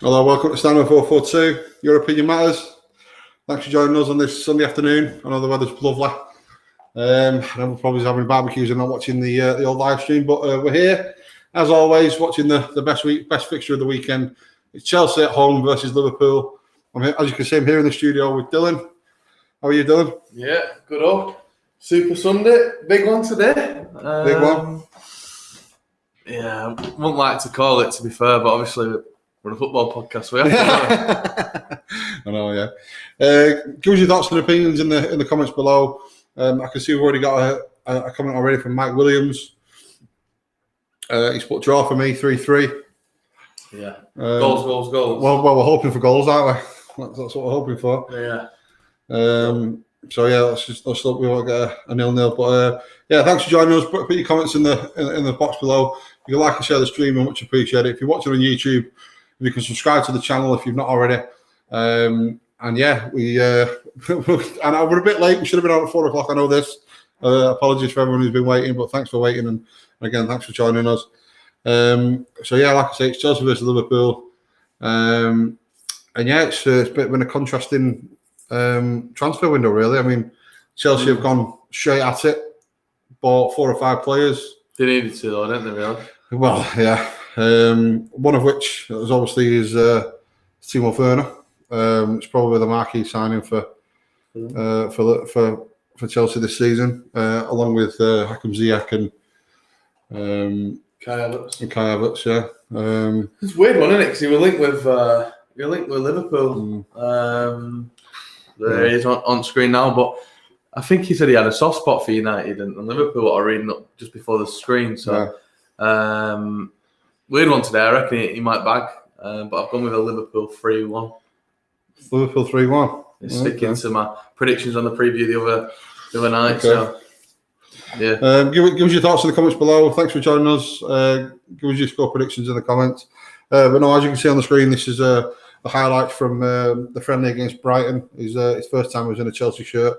Hello, welcome to Stand 442. Your opinion matters. Thanks for joining us on this Sunday afternoon. I know the weather's lovely. I know we're probably having barbecues and not watching the old live stream, but we're here as always watching the best fixture of the weekend. It's Chelsea at home versus Liverpool. I'm here, as you can see, I'm here in the studio with Dylan. How are you, Dylan? Yeah, good old Super Sunday, big one today. Big one. Yeah, I wouldn't like to call it, to be fair, but obviously we're a football podcast. We have to I know, yeah. Give us your thoughts and opinions in the comments below. I can see we've already got a comment already from Mike Williams. He's put draw for me, 3-3. Yeah, goals. Well, we're hoping for goals, aren't we? That's what we're hoping for. Yeah. So yeah, let's hope we won't get a 0-0. But yeah, thanks for joining us. Put your comments in the box below. You can like and share the stream, and much appreciate it. If you're watching on YouTube, you can subscribe to the channel if you've not already. And yeah, and we're a bit late. We should have been on at 4 o'clock. I know this. Apologies for everyone who's been waiting, but thanks for waiting, and again, thanks for joining us. So yeah, like I say, it's Chelsea versus Liverpool, and yeah, it's been a contrasting transfer window, really. I mean, Chelsea have gone straight at it, bought 4 or 5 players. They needed to, though, didn't they, really? Well, yeah. One of which is obviously Timo Werner. It's probably the marquee signing for Chelsea this season, along with Hakim Ziyech and Kai Havertz. Yeah. It's a weird one, isn't it? Because he was linked with Liverpool. There he is on screen now, but I think he said he had a soft spot for United and Liverpool are reading up just before the screen. So, weird one today. I reckon he might bag, but I've gone with a Liverpool 3-1. Liverpool 3-1. Sticking to my predictions on the preview the other night. Okay. So, yeah. Give us your thoughts in the comments below. Thanks for joining us. Give us your score predictions in the comments. But no, as you can see on the screen, this is the highlight from the friendly against Brighton. His first time he was in a Chelsea shirt.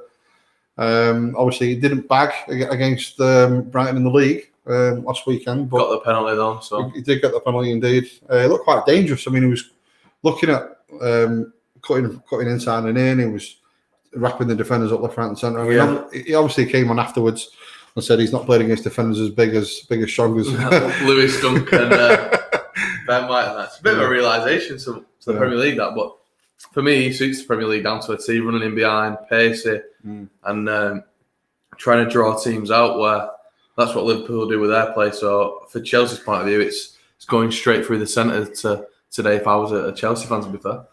Obviously, he didn't bag against Brighton in the league last weekend. But got the penalty though, so he did get the penalty indeed. It looked quite dangerous. I mean, he was looking at cutting inside and in. He was wrapping the defenders up left, right, and centre. I mean, he obviously came on afterwards and said he's not played against defenders as big as strong as Lewis Dunk and Ben White. And that's a bit of a realisation to the Premier League, that, but. For me, he suits the Premier League down to a T, running in behind, pacey, and trying to draw teams out, where that's what Liverpool do with their play. So, for Chelsea's point of view, it's going straight through the centre today if I was a Chelsea fan, to be fair.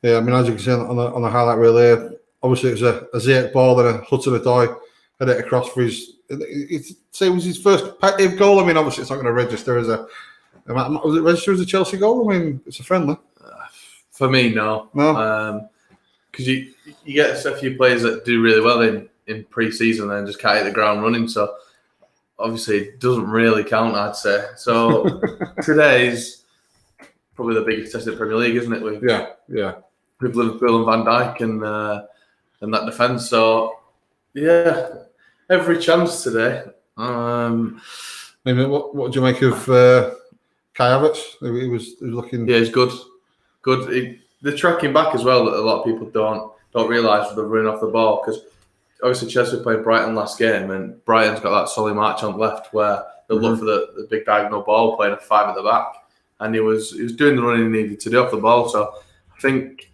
Yeah, I mean, as you can see on the highlight reel here, obviously it was a Ziyech ball and a Hudson-Odoi had it across for his... It was his first active goal. I mean, obviously it's not going to register as a... Was it registered as a Chelsea goal? I mean, it's a friendly. For me, no. Because you get a few players that do really well in pre-season and then just can't hit the ground running. So, obviously, it doesn't really count, I'd say. So, today's probably the biggest test of the Premier League, isn't it? With Liverpool and Van Dijk and that defence. So, yeah, every chance today. Maybe what do you make of Kai Havertz? He was looking... Yeah, he's good. Good. The tracking back as well that a lot of people don't realise with the running off the ball, because obviously Chelsea played Brighton last game and Brighton's got that solid march on left where they'll look for the big diagonal ball, playing a 5 at the back, and he was doing the running he needed to do off the ball. So I think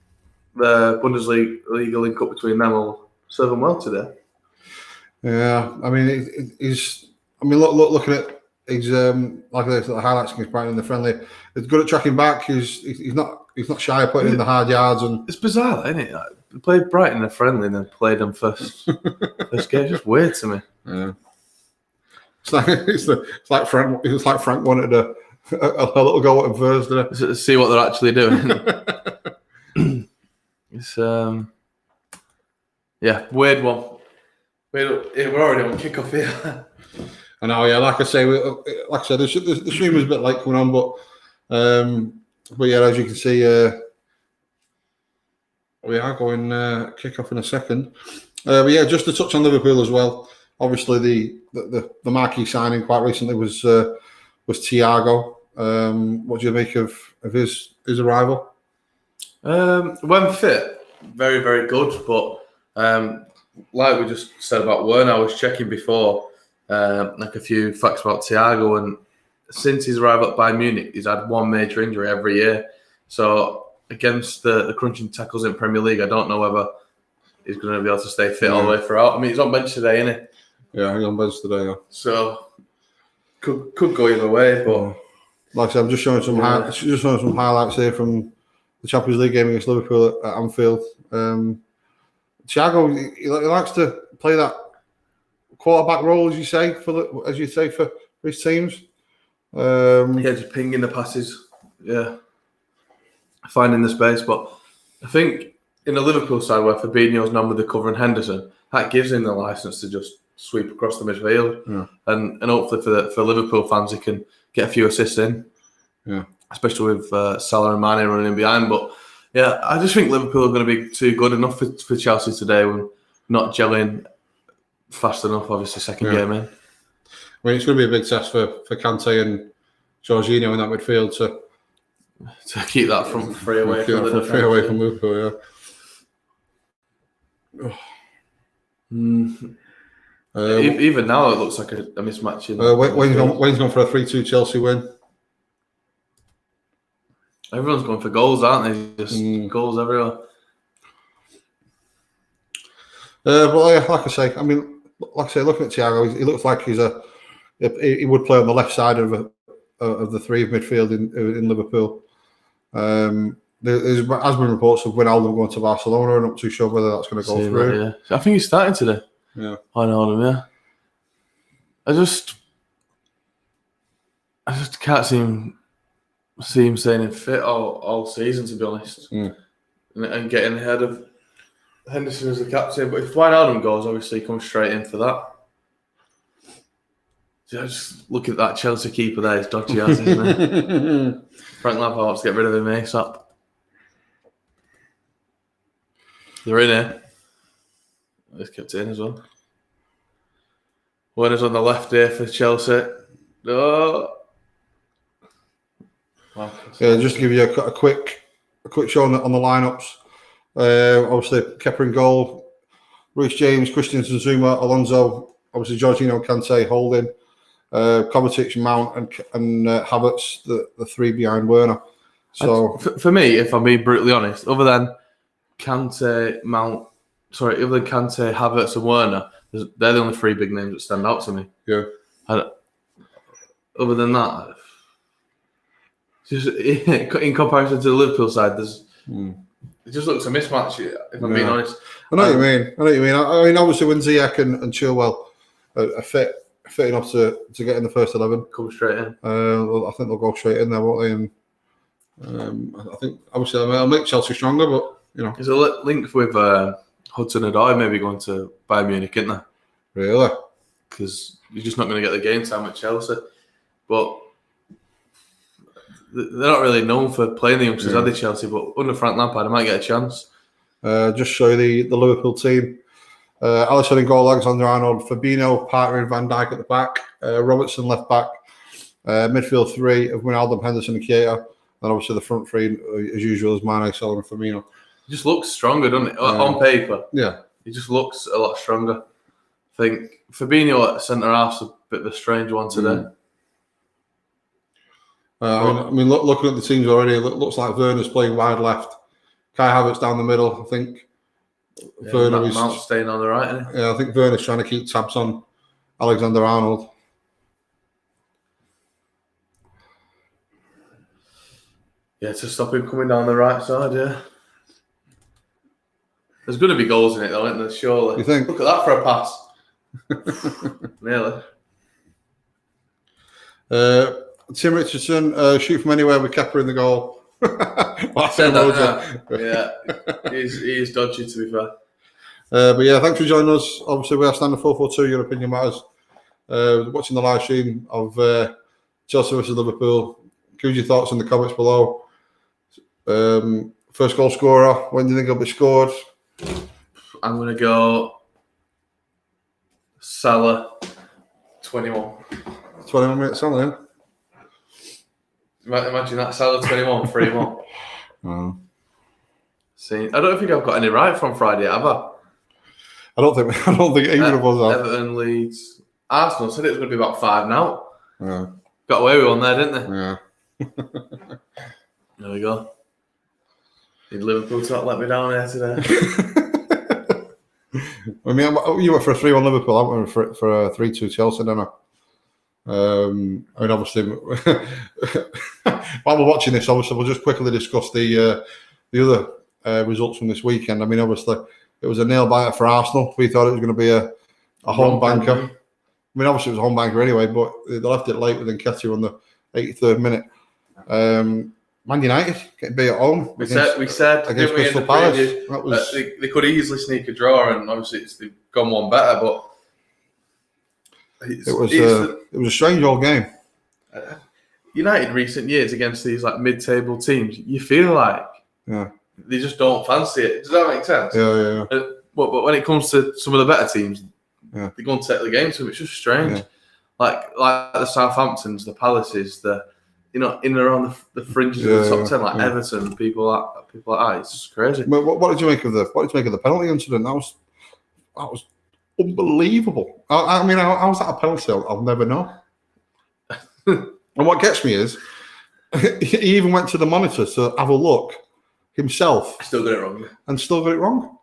the Bundesliga link up between them will serve him well today. Yeah, I mean looking at his like the highlights against Brighton in the friendly, he's good at tracking back. He's not shy of putting in the hard yards, and it's bizarre, isn't it? Like, played Brighton in a friendly and then played them first game. It's just weird to me. Yeah, it's like Frank wanted a little go at him first, didn't it? See what they're actually doing. It's weird one. We're already on kickoff here. I know, yeah. Like I said, the stream was a bit late coming on, but yeah, as you can see, we are going kick off in a second. But yeah, just to touch on Liverpool as well. Obviously, the marquee signing quite recently was Thiago. What do you make of his arrival? When fit, very, very good. But like we just said about Werner, I was checking before, like a few facts about Thiago, and since his arrival at Bayern Munich, he's had one major injury every year. So against the crunching tackles in Premier League, I don't know whether he's going to be able to stay fit all the way throughout. I mean, he's on bench today, isn't he? Yeah, he's on bench today. Yeah. So could go either way, but like I said, I'm just showing some highlights here from the Champions League game against Liverpool at Anfield. Thiago, he likes to play that quarterback role, as you say for his teams. Just pinging the passes, finding the space. But I think in the Liverpool side, where Fabinho's non with the cover and Henderson, that gives him the license to just sweep across the midfield, and hopefully for Liverpool fans, he can get a few assists in, especially with Salah and Mane running in behind. But yeah, I just think Liverpool are going to be too good enough for Chelsea today when not gelling fast enough. Obviously, second game in. I mean, it's going to be a big test for Kante and Jorginho in that midfield to keep that front three away from the defense. Free away from Liverpool, Even now, it looks like a mismatch. Wayne's gone for a 3-2 Chelsea win. Everyone's going for goals, aren't they? Just goals everywhere. But like I say, looking at Thiago, he looks like he would play on the left side of the three of midfield in Liverpool. There has been reports of Wijnaldum going to Barcelona. I'm not too sure whether that's going to go through. That, I think he's starting today. Yeah, I know him. Yeah, I just can't see him staying fit all season, to be honest, and getting ahead of Henderson as the captain. But if Wijnaldum goes, obviously he comes straight in for that. Just look at that Chelsea keeper there. He's dodgy as, isn't it? Frank Lampard wants to get rid of him ASAP. They're in here. He's kept it in as well. Werner's on the left here for Chelsea. Oh. Wow. Yeah, just to give you a quick show on the lineups. Obviously, Kepa in goal, Reece James, Christensen, Zuma, Alonso, obviously Jorginho, Kante, Holding, Kovacic, Mount, and Havertz, the three behind Werner. So for me, if I'm being brutally honest, other than Kante, Havertz, and Werner, they're the only three big names that stand out to me. Yeah. Other than that, just in comparison to the Liverpool side, it just looks a mismatch. If I'm being honest, I know what you mean. I mean, obviously, when Ziyech and Chilwell are fit enough to get in the first 11, come straight in. I think they'll go straight in there, won't they? And I think obviously they'll make Chelsea stronger, but there's a link with Hudson-Odoi maybe going to Bayern Munich, isn't there? Really? Because you're just not going to get the game time at Chelsea. But they're not really known for playing the youngsters, are they, Chelsea? But under Frank Lampard, they might get a chance. Just show you the Liverpool team. Alisson in goal, Alexander-Arnold, Fabinho, Partey and Van Dijk at the back, Robertson left back, midfield three of Wijnaldum, Henderson and Keita, and obviously the front three, as usual, is Mane, Salah and Firmino. It just looks stronger, doesn't it? On paper. Yeah. It just looks a lot stronger. I think Fabinho at centre-half's a bit of a strange one today. Looking at the teams already, it looks like Werner's playing wide left. Kai Havertz down the middle. I think Werner is Mount staying on the right, isn't he? Yeah, I think Werner's trying to keep tabs on Alexander-Arnold. Yeah, to stop him coming down the right side, yeah. There's going to be goals in it, though, isn't there? Surely. You think? Look at that for a pass. Nearly. Tim Richardson, shoot from anywhere with Kepa in the goal. Yeah, he's dodgy, to be fair. But yeah, thanks for joining us. Obviously, we are standing 442. Your opinion matters. Watching the live stream of Chelsea versus Liverpool. Give us your thoughts in the comments below. First goal scorer. When do you think it'll be scored? I'm going to go Salah. 21. 21 minutes on then. Imagine that Salah 21, 3-1. Oh. See, I don't think I've got any right from Friday, have I? I don't think either of us have. Everton, Leeds, Arsenal said it was going to be about 5 now. Yeah. Got away with one there, didn't they? Yeah. There we go. Did Liverpool not let me down here today? I mean, you went for a 3-1 Liverpool. I went for a 3-2 Chelsea, didn't I? I mean, obviously, while we're watching this, obviously, we'll just quickly discuss the other results from this weekend. I mean, obviously, it was a nail-biter for Arsenal. We thought it was going to be a home banker. I mean, obviously, it was a home banker anyway, but they left it late with Nketiah on the 83rd minute. Man United getting beat at home. We said against Crystal Palace. They could easily sneak a draw, and obviously they've gone one better. But it was a strange old game. United recent years against these like mid-table teams, you feel like they just don't fancy it. Does that make sense? Yeah. But when it comes to some of the better teams, they go and take the game to them. It's just strange. Yeah. Like the Southamptons, the Palaces, in and around the fringes of the top 10, like Everton, people like that. It's just crazy. But what did you make of the penalty incident? That was unbelievable. I mean, how was that a penalty? I'll never know. And what gets me is he even went to the monitor to have a look himself. Still got it wrong. And still got it wrong.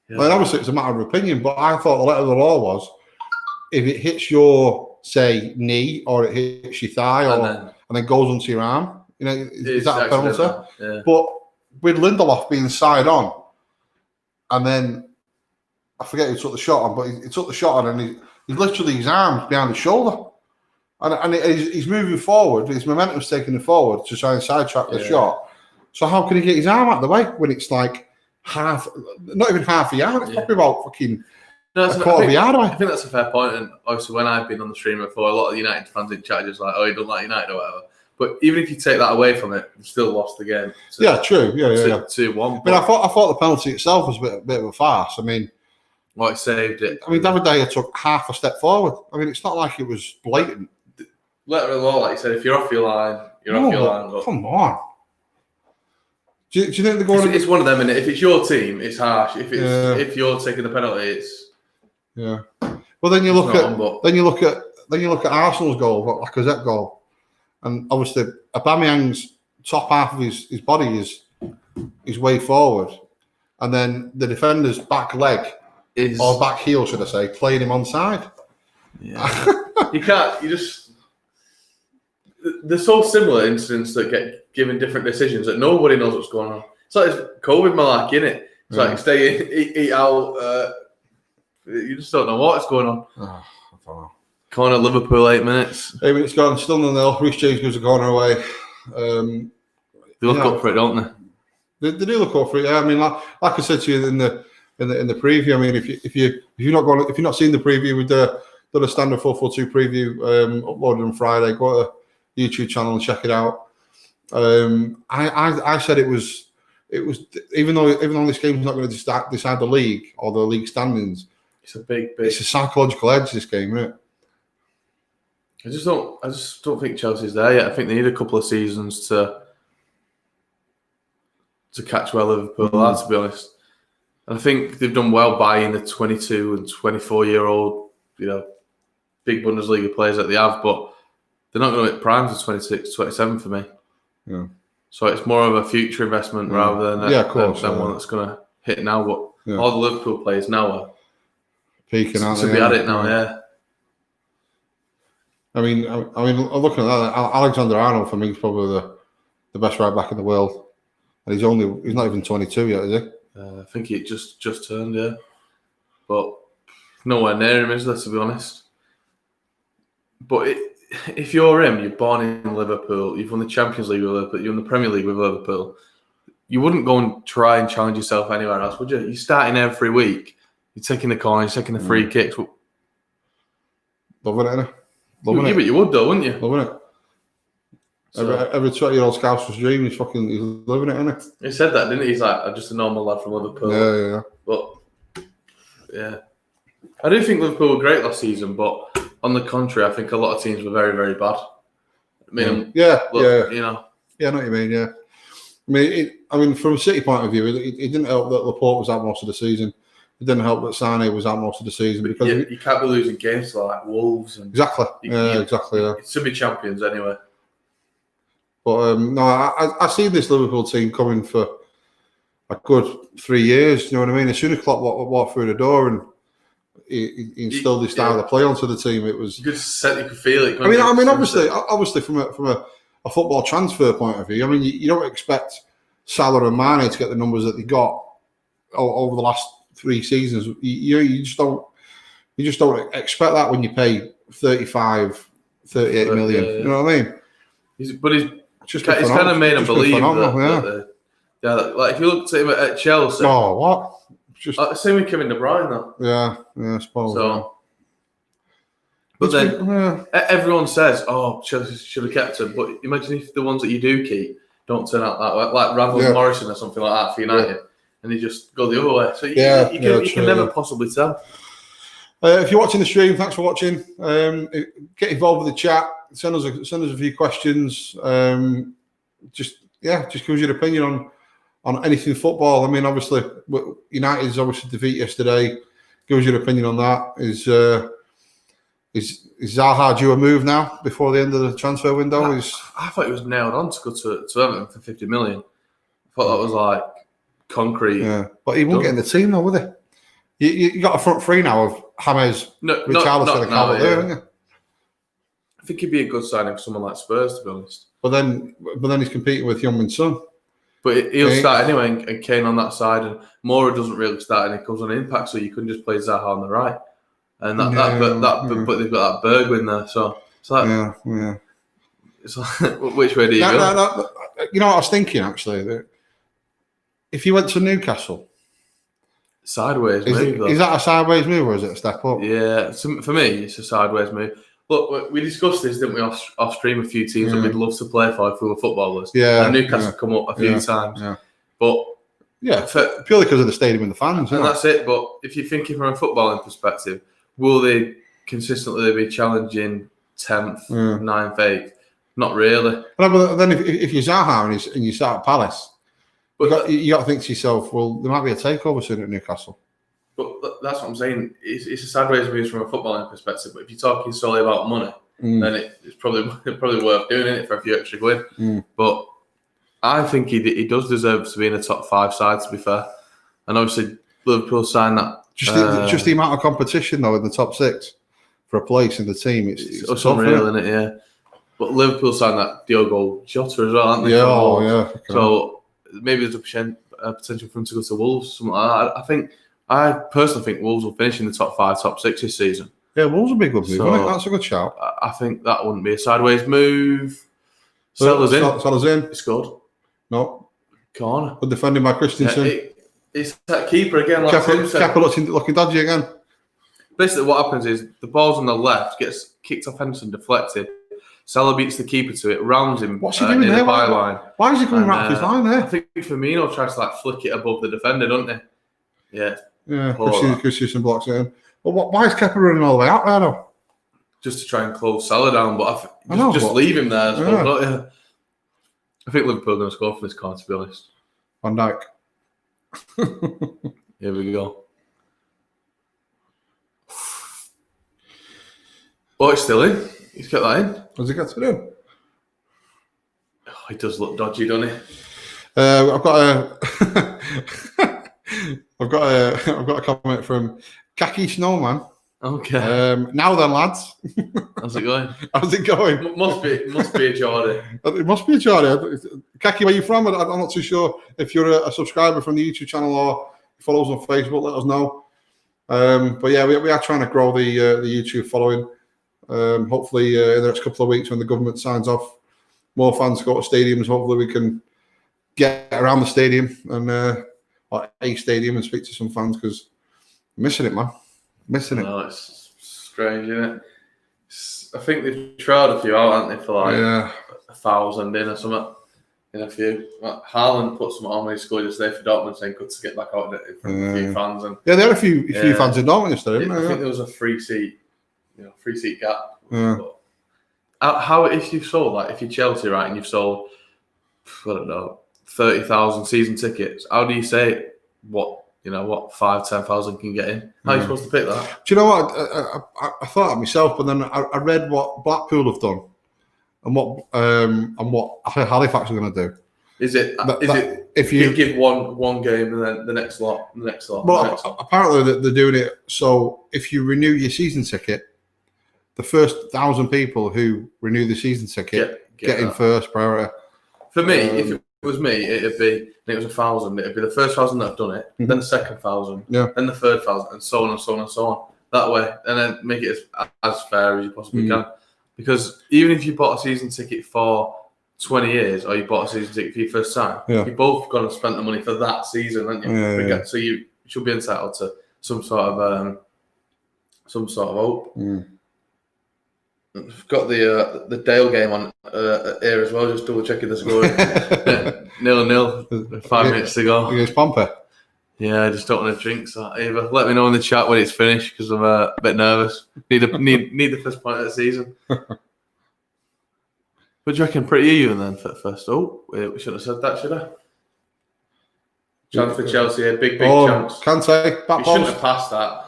Yeah. Well, obviously it's a matter of opinion, but I thought the letter of the law was if it hits your, say, knee or it hits your thigh and then goes onto your arm, is that a penalty? Yeah. But with Lindelof being side on, and then I forget who took the shot on, but he took the shot on and he's literally his arms behind his shoulder. And he's moving forward, his momentum's taking him forward to try and sidetrack the shot. So how can he get his arm out of the way when it's like not even half a yard, it's probably about fucking a quarter of a yard away. I think that's a fair point, and obviously when I've been on the stream before, a lot of United fans in chat just like, oh, you don't like United or whatever. But even if you take that away from it, you've still lost the game. True. Yeah. 2-1. I mean, I thought the penalty itself was a bit of a farce. I mean, it saved it. I mean, David De Gea took half a step forward. I mean, it's not like it was blatant. Letter of the law, like you said, if you're off your line, you're off your line. But come on. Do you think they're going? It's one of them, and if it's your team, it's harsh. If you're taking the penalty, it's Well, then you look at Arsenal's goal, Lacazette goal, and obviously Aubameyang's top half of his body is way forward, and then the defender's back leg or back heel, should I say, playing him onside. Yeah, you can't. You just. They're so similar incidents that get given different decisions that nobody knows what's going on. It's like COVID malarkey, innit? It's like stay in, eat out. You just don't know what's going on. I don't know. Corner Liverpool, 8 minutes. 8 minutes gone, still 0-0. Reece James gives a corner away. They look up for it, don't they? They do look up for it. Yeah, I mean, like I said to you in the preview. I mean, if you're not seeing the preview, we done a standard 4-4-2 preview uploaded on Friday. Go to the YouTube channel and check it out. I said it was even though this game's not going to decide the league or the league standings. It's a psychological edge, this game, isn't it? I just don't think Chelsea's there yet. I think they need a couple of seasons to catch where Liverpool are, to be honest. And I think they've done well buying the 22 and 24-year-old, big Bundesliga players that they have, but they're not going to hit prime to 26, 27 for me. Yeah. So it's more of a future investment rather than one that's going to hit now. But all the Liverpool players now are peaking out. To be at it now, yeah. I mean, looking at that, Alexander Arnold for me is probably the best right back in the world, and he's not even 22 yet, is he? I think he just turned, yeah. But nowhere near him, is there, to be honest? But if you're him, you're born in Liverpool, you've won the Champions League with Liverpool, you're in the Premier League with Liverpool, you wouldn't go and try and challenge yourself anywhere else, would you? You're starting every week, you're taking the corner, you're taking the free kicks. Loving it, innit? Loving it. But you would though, wouldn't you? Loving it. So, every 20-year-old Scouser's dream, he's living it, innit? He said that, didn't he? He's like, I'm just a normal lad from Liverpool. Yeah. But, yeah. I do think Liverpool were great last season, but on the contrary, I think a lot of teams were very, very bad. minimum. Yeah. Look, you know. Yeah, I know what you mean. Yeah. I mean, from a City point of view, it didn't help that Laporte was out most of the season. It didn't help that Sané was out most of the season because you can't be losing games to like Wolves and exactly. Exactly. Yeah. It should be champions anyway. But no, I seen this Liverpool team coming for a good 3 years. You know what I mean? As soon as Klopp walked through the door and he instilled his style of play onto the team, it was. You could feel it. I mean, obviously, from a football transfer point of view, I mean, you don't expect Salah and Mane to get the numbers that they got over the last 3 seasons. You just don't expect that when you pay 35, 38 million. You know what I mean? He's kind of made him believe that like if you looked at him at Chelsea. Oh, what? Just same with Kevin De Bruyne though. Yeah, I suppose. So, but then everyone says, "Oh, Chelsea should have kept him." But imagine if the ones that you do keep don't turn out that way, like Ravel Morrison or something like that for United, and they just go the other way. So you can never possibly tell. If you're watching the stream, thanks for watching. Get involved with the chat. Send us a few questions. Just give us your opinion on anything football. I mean, obviously, United's obviously defeat yesterday. Give us your opinion on that. Is Zaha due a move now before the end of the transfer window? I thought he was nailed on to go to Everton for 50 million. I thought that was like concrete. Yeah, but he won't get in the team though, would he? You got a front three now of James, Richarlison, and Calvert there, haven't you? I think he'd be a good signing for someone like Spurs, to be honest. But then he's competing with Heung-min Son. But he'll start anyway, and Kane on that side, and Moura doesn't really start, and it comes on impact, so you couldn't just play Zaha on the right. And but they've got that Bergwijn there, so it's like, yeah. It's like, which way do you go? No, you know what I was thinking actually? That if you went to Newcastle, sideways move. Is that a sideways move or is it a step up? Yeah, for me, it's a sideways move. Look, we discussed this, didn't we, off stream? A few teams that we'd love to play for if we were footballers. Yeah, and Newcastle come up a few times. Yeah. But purely because of the stadium and the fans. And that's it. But if you're thinking from a footballing perspective, will they consistently be challenging 10th, 9th, 8th? Not really. But then if you're Zaha and you start at Palace, you got to think to yourself, well, there might be a takeover soon at Newcastle. But that's what I'm saying. It's a sideways move from a footballing perspective. But if you're talking solely about money, then it's probably worth doing it for a few extra quid. But I think he does deserve to be in a top 5 side, to be fair. And obviously, Liverpool signed that. Just the amount of competition, though, in the top 6 for a place in the team. It's unreal, isn't it? Yeah. But Liverpool signed that Diogo Jota as well, aren't they? Yeah, So maybe there's a potential for him to go to Wolves, something like that. I personally think Wolves will finish in the top 5, top 6 this season. Yeah, Wolves will be a good move. So, that's a good shout. I think that wouldn't be a sideways move. Salah's in. He scored. No. Corner. Good defending by Christensen. Yeah, it's that keeper again. Kepa looking dodgy again. Basically, what happens is the ball's on the left, gets kicked off Henderson, deflected. Salah beats the keeper to it, rounds him. What's he doing there? The byline. Why is he coming right off his line there? I think Firmino tries to flick it above the defender, doesn't he? Yeah. Yeah, Christensen blocks it in. Well, why is Kepa running all the way out there though? Just to try and close Salah down, but just leave him there. I think Liverpool are going to score for this corner, to be honest. Van Dijk. Here we go. Oh, it's still in. He's kept that in. Has he got to do? Oh, he does look dodgy, doesn't he? I've got a comment from Khaki Snowman. Okay. Now then, lads. How's it going? How's it going? Must be a Geordie. It must be a Geordie. Khaki, where are you from? I'm not too sure if you're a subscriber from the YouTube channel or follow us on Facebook. Let us know. But yeah, we are trying to grow the YouTube following. Hopefully, in the next couple of weeks, when the government signs off, more fans go to stadiums. Hopefully, we can get around the stadium and or a stadium and speak to some fans because I'm missing it, man. Missing it. No, it's strange, isn't it? I think they've tried a few out, haven't they, for 1,000 in or something. In a few. Haaland put some on when he scored yesterday for Dortmund, saying good to get back out in front of a few fans. And there are a few fans in Dortmund yesterday, I think there was a free seat gap. Yeah. But how if you've sold, like, if you're Chelsea, right, and you've sold, I don't know, 30,000 season tickets, how do you say what 5,000-10,000 can get in? How are you supposed to pick that? Do you know what? I thought it myself, but then I read what Blackpool have done and what Halifax are going to do. Is it if you give one game and then the next lot? Well, apparently they're doing it so if you renew your season ticket, the first 1,000 people who renew the season ticket get in first priority. For me, if it was me, it'd be, it was 1,000. It'd be the first 1,000 that have done it, then the second 1,000, then the third 1,000, and so on and so on and so on. That way, and then make it as fair as you possibly can. Because even if you bought a season ticket for 20 years, or you bought a season ticket for your first time, you both got to spend the money for that season, haven't you? So you should be entitled to some sort of hope. I've got the Dale game on here as well, just double checking the score. 0-0, 5 minutes to go. Against Pompey. Yeah, I just don't want to drink that either. Let me know in the chat when it's finished because I'm a bit nervous. Need the first point of the season. What do you reckon? Pretty even then for first. Oh, wait, we shouldn't have said that, should I? Chance for Chelsea, a big chance. Kante, back he shouldn't have passed that.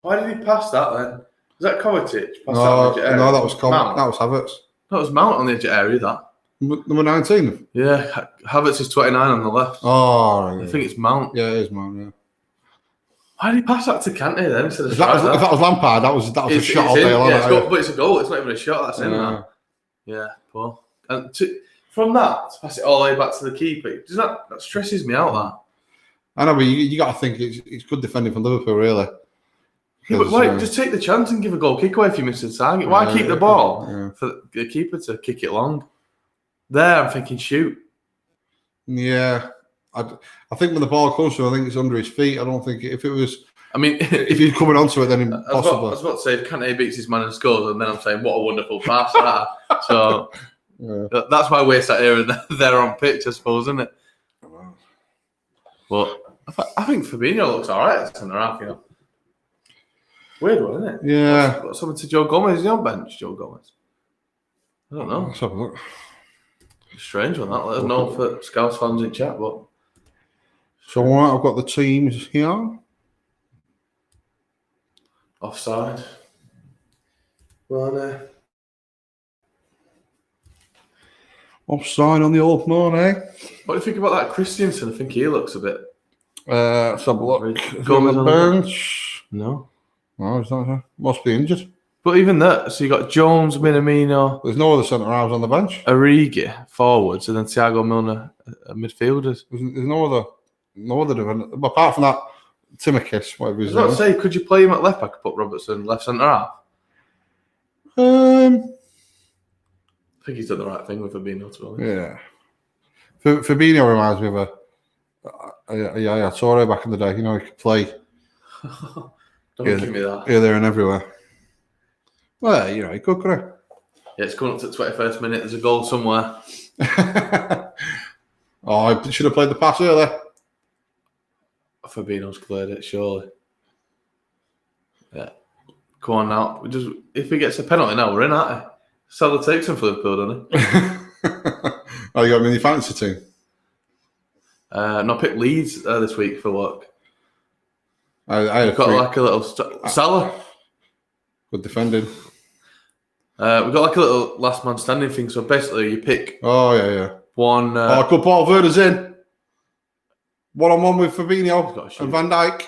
Why did he pass that then? Was that Kovacic? No, that was Havertz. That was Mount on the edge of area, that. Number 19? Yeah, Havertz is 29 on the left. Oh, right. I think it's Mount. Yeah, it is Mount, yeah. Why did he pass that to Kante then instead of if that was Lampard, that was a shot all day long. But it's a goal. It's not even a shot. That's in there. Yeah, Paul. And from that, to pass it all the way back to the keeper, that stresses me out, that. I know, but you got to think it's good defending from Liverpool, really. Yeah, but why just take the chance and give a goal kick away if you miss the target? Why keep the ball for the keeper to kick it long? There, I'm thinking shoot. Yeah, I think when the ball comes to him, I think it's under his feet. I don't think if it was. I mean, if he's coming onto it, then impossible. I was about to say if Kante beats his man and scores, and then I'm saying what a wonderful pass that. So that's why we're sat here and they're on pitch, I suppose, isn't it? But I think Fabinho looks all right at centre half, you know. Weird one, isn't it? Yeah. What's happened to Joe Gomez? Is he on bench, Joe Gomez? I don't know. Let's have a look. Strange one, that. Let us know for Scouts fans in chat. But so I've got the teams here. Offside. Well, offside on the old man, eh? What do you think about that Christensen? I think he looks a bit. Let's have a look. Gomez on the bench. No. No, he's not. Must be injured. But even that, so you got Jones, Minamino. There's no other centre halves on the bench. Origi forwards, and then Thiago Milner midfielders. There's no other defender apart from that Timikis, whatever his name. I was about to say, could you play him at left back? Put Robertson left centre half. I think he's done the right thing with Fabinho, to be honest. Yeah, Fabinho reminds me of a Torre back in the day. You know, he could play. Don't give me that. Here, there, and everywhere. Well, you know, he could, couldn't he? Yeah, it's coming up to the 21st minute. There's a goal somewhere. Oh, I should have played the pass earlier. Fabinho's cleared it, surely. Yeah. Come on now. If he gets a penalty now, we're in, aren't we? Salah takes him for Liverpool, doesn't he? Oh, you got him in your fantasy team? No, I picked Leeds this week for work. I got like a little Salah. Good defending. We've got like a little last man standing thing. So basically, you pick. Oh yeah. One. Good ball. Werner's in. 1-on-1 with Fabinho and Van Dijk.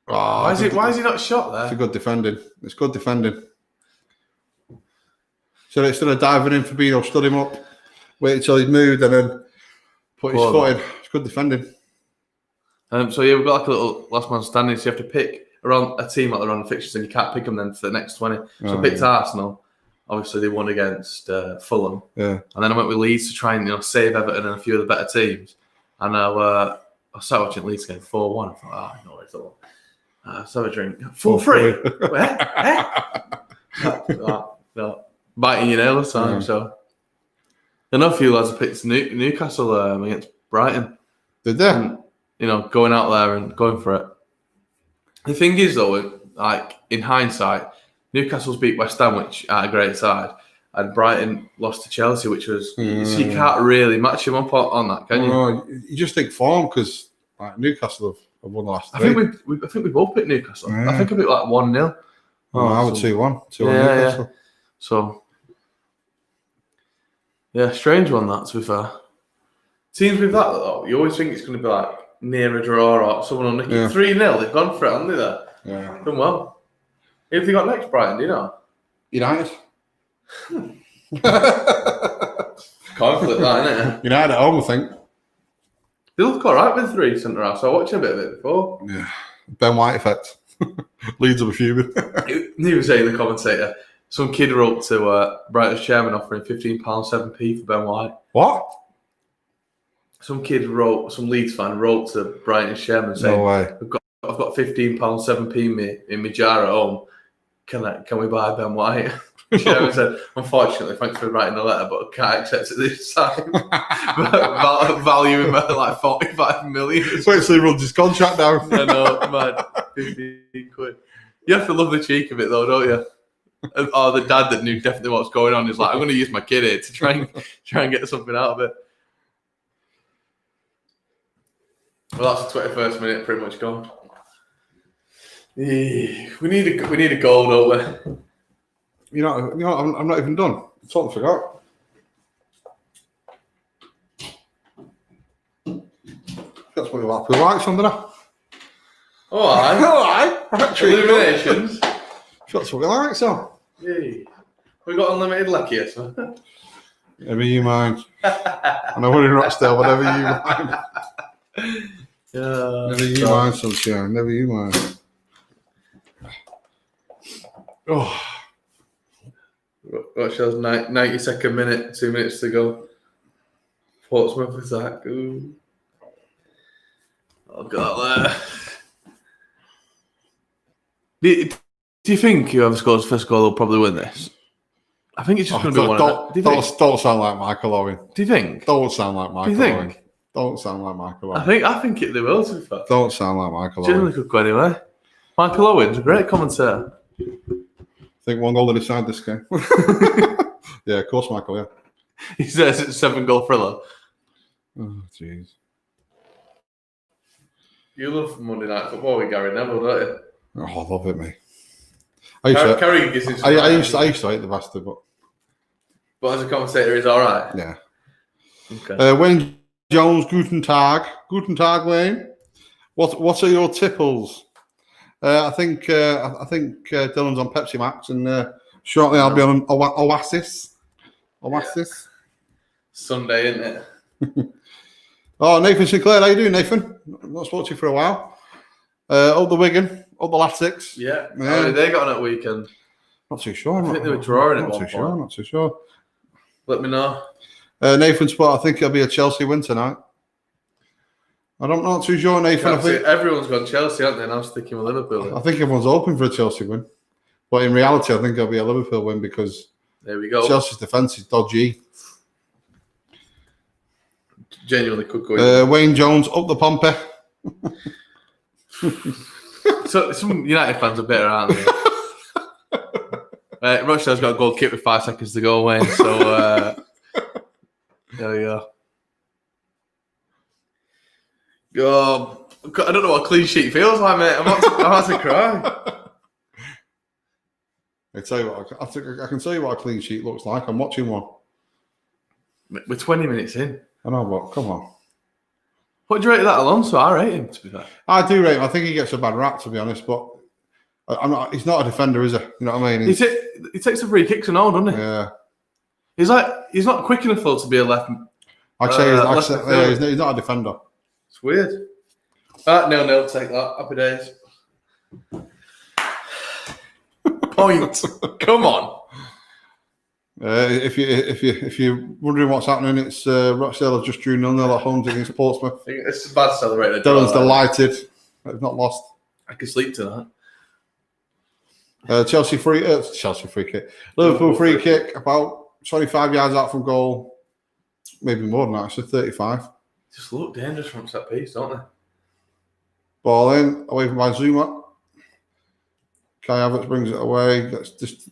Oh, why is he not shot there? It's good defending. It's good defending. So instead of diving in, Fabinho stood him up, waited till he'd moved, and then put his foot in. It's good defending. So yeah, we've got like a little last man standing. So you have to pick around a team around the fixtures, and you can't pick them then for the next 20. So I picked Arsenal. Obviously, they won against Fulham. Yeah. And then I went with Leeds to try and save Everton and a few of the better teams. And I started watching Leeds game 4-1. I thought, no, it's all. Let's have a drink. 4-3. Where? No. Biting your nail this time. Yeah. So I know a few lads have picked Newcastle against Brighton. Did they? And, going out there and going for it. The thing is, though, like in hindsight, Newcastle's beat West Ham, which are a great side. and Brighton lost to Chelsea, which was so you can't really match him up on that, can you? No, you just think form because like Newcastle have won the last three. I think we both picked Newcastle. Yeah. I think a bit like 1-0. I would 2-1. 2-1 Newcastle. Yeah. So yeah, strange one that, to be fair. Teams with that though, you always think it's going to be like near a draw or someone will nick it. 3-0, they've gone for it, haven't they? There. Yeah. Done well. Who have they got next, Brighton? Do you know? United. Conflict, that, isn't it? United at home, I think. They look alright with 3 centre halves. So I watched a bit of it before. Yeah. Ben White effect. Leads up a few. He was saying, the commentator, some kid wrote to Brighton's chairman offering £15 7p for Ben White. What? Some Leeds fan wrote to Brighton's chairman saying, no way. I've got £15 7p in my jar at home. Can we buy Ben White? Chairman said, unfortunately, thanks for writing the letter, but I can't accept it this time. Value him at like 45 million. Wait till he runs his contract down. I know, man. 15 quid. You have to love the cheek of it though, don't you? Or the dad that knew definitely what's going on is like, I'm going to use my kid here to try and get something out of it. Well, that's the 21st minute pretty much gone. We need a goal, don't we? You know, I'm not even done. I totally forgot. That's what you like. We like something. All right. Illuminations. That's what we like, so. Yay. We got unlimited luck here, so. Never you mind. And I wouldn't rock still, whatever you mind. Never you mind, sunshine. Never you mind. Oh. Watch those 90-second minute, 2 minutes to go. Portsmouth is that. Ooh. I've got there. Do you think whoever scores first goal will probably win this? I think it's just going to be one of them. Don't sound like Michael Owen. Do you think? Don't sound like Michael Do you Owen. think? Don't sound like Michael Owen. I think they will, to be fair. Don't sound like Michael Generally Owen. could go anyway. Michael Owen's a great commentator. I think one goal to decide this game. Yeah, of course, Michael, yeah. He says it's a 7-goal thriller. Oh, jeez. You love Monday Night Football with Gary Neville, don't you? Oh, I love it, mate. I used to hate the bastard, but as a commentator, he's all right. Yeah. Okay. Wayne Jones, Guten Tag. Guten Tag, Wayne. What are your tipples? I think Dylan's on Pepsi Max, and shortly I'll be on Oasis. Oasis. Sunday, isn't it? Oh, Nathan Sinclair, how you doing, Nathan? Not spoken to you for a while. Up the Wigan, up the last 6. Yeah. How did they got on that weekend? Not too sure. I think they were drawing at one point. Not too sure. Let me know. Nathan Spot, I think it'll be a Chelsea win tonight. I'm not too sure, Nathan. I think everyone's gone Chelsea, haven't they? And I'm sticking with Liverpool. I think everyone's hoping for a Chelsea win. But in reality, I think it'll be a Liverpool win because there we go. Chelsea's defence is dodgy. Genuinely could go in. Wayne Jones, up the Pompey. So some United fans are better, aren't they? Rochestelle's got a goal kick with 5 seconds to go, Wayne. So there we go. I don't know what a clean sheet feels like, mate. I'm about to cry. I tell you what, I can tell you what a clean sheet looks like. I'm watching one. We're 20 minutes in. I know, but come on. What do you rate that Alonso? I rate him, to be fair. I do rate him. I think he gets a bad rap, to be honest, but he's not a defender, is he? You know what I mean? He takes the free kicks and all, doesn't he? Yeah. He's not quick enough though to be a left. He's not a defender. It's weird. 0-0, take that. Happy days. Point. Come on. If you're wondering what's happening, it's Rochdale have just drew 0-0 at home against Portsmouth. It's a bad celebrator. Dylan's delighted. They've not lost. I can sleep to that. Chelsea free kick. Liverpool free kick about 25 yards out from goal. Maybe more than that. It's 35. Just look dangerous from set piece, don't they? Ball in, away from Zuma. Kai Havertz brings it away. That's just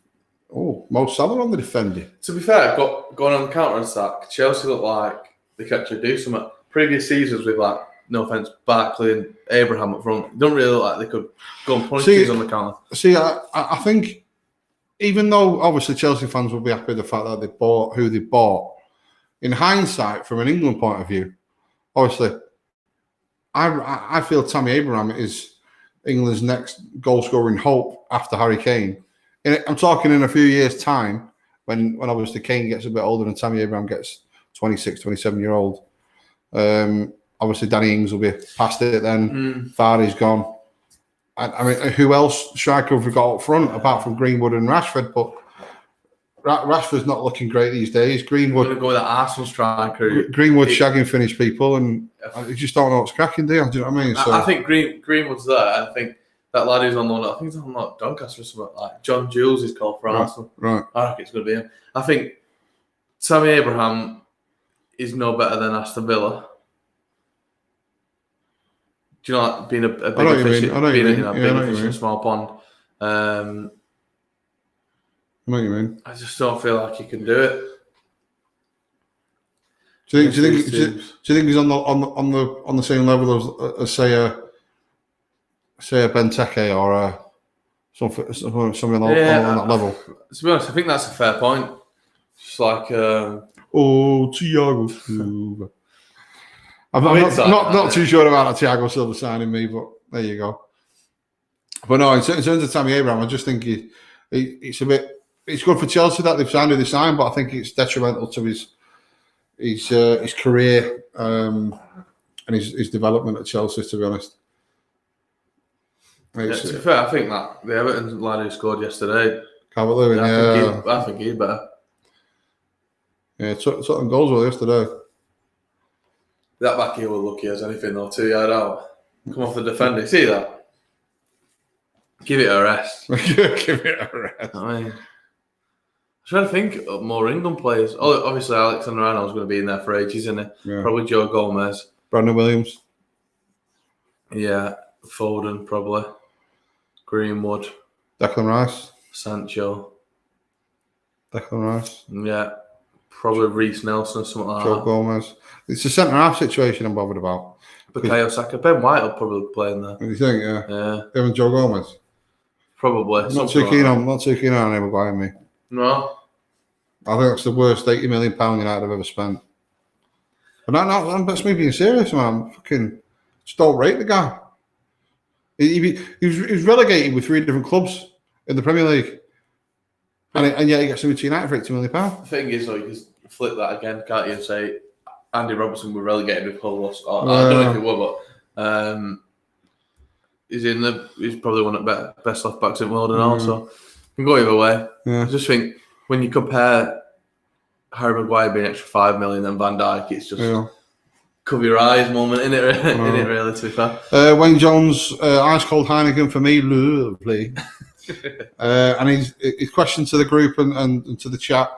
Mo Salah on the defender. To be fair, going on the counter attack, Chelsea look like they could actually do something. Previous seasons with no offense, Barkley and Abraham up front, don't really look like they could go and punish teams on the counter. See, I think even though obviously Chelsea fans will be happy with the fact that they bought who they bought, in hindsight, from an England point of view, obviously, I feel Tammy Abraham is England's next goal-scoring hope after Harry Kane. I'm talking in a few years' time, when obviously Kane gets a bit older and Tammy Abraham gets 26, 27-year-old. Obviously, Danny Ings will be past it then. Vardy's gone. I mean, who else striker have we got up front apart from Greenwood and Rashford? But Rashford's not looking great these days. Greenwood. Going to go with that Arsenal striker. Greenwood shagging Finnish people, and you just don't know what's cracking, do you? Do you know what I mean? So, I think Greenwood's there. I think that lad who's on loan, I think he's on Doncaster or something like John Jules is called for Arsenal. Right. I think it's going to be him. I think Tammy Abraham is no better than Aston Villa. Do you know, like, being a bigger fish, being a fish in a small pond? I know what you mean. I just don't feel like he can do it. Do you think he's on the same level as say a Benteke or something on that level? To be honest, I think that's a fair point. Just like Thiago Silva. I'm not too sure about that Thiago Silva signing me, but there you go. But no, in terms of Tammy Abraham, I just think it's a bit. It's good for Chelsea that they've signed who they signed, but I think it's detrimental to his career and his development at Chelsea. To be honest, to be fair, I think that the Everton lad who scored yesterday, Calvert-Lewin, I think he's better. Yeah, took them goals well yesterday. That back heel were lucky as anything though, 2 yard out. Come off the defender. See that? Give it a rest. Give it a rest. I mean, I'm trying to think of more England players. Oh, obviously Alexander Arnold's going to be in there for ages, isn't he? Yeah. Probably Joe Gomez. Brandon Williams. Yeah. Foden, probably. Greenwood. Declan Rice. Sancho. Declan Rice. Yeah. Probably Reece Nelson or something like Joe that. Gomez. It's a centre-half situation I'm bothered about. Bukayo Saka. Ben White will probably play in there. You think, yeah? Yeah. Even Joe Gomez? Probably. Not too keen on him buying me. No. I think that's the worst £80 million United have ever spent. But that's me being serious, man. Fucking just don't rate the guy. He was relegated with 3 different clubs in the Premier League. And yet he gets something to United for £80 million. The thing is, though, you can flip that again, can't you, and say Andy Robertson were relegated with Hull. I don't know if he were, but he's probably one of the best left backs in the world, and also you can go either way. Yeah. I just think when you compare Harry Maguire being extra $5 million and Van Dijk, it's just cover your eyes moment, isn't it? Really, to be fair. Wayne Jones, ice cold Heineken for me, lovely. And his question to the group and to the chat.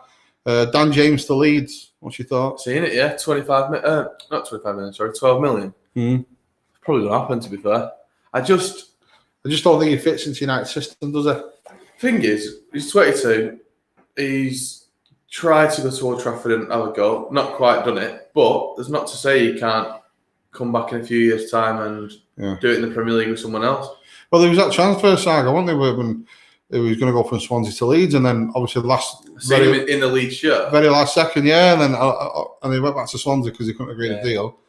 Dan James to Leeds. What's your thoughts? Seeing it, yeah. 12 million. Probably going to happen, to be fair. I just don't think he fits into United's system, does it? Thing is, he's 22. He's tried to go to Old Trafford and have a go. Not quite done it, but there's not to say he can't come back in a few years' time and do it in the Premier League with someone else. Well, there was that transfer saga, wasn't there, when he was going to go from Swansea to Leeds, and then obviously in the Leeds shirt, very last second, and then he went back to Swansea because he couldn't agree the deal.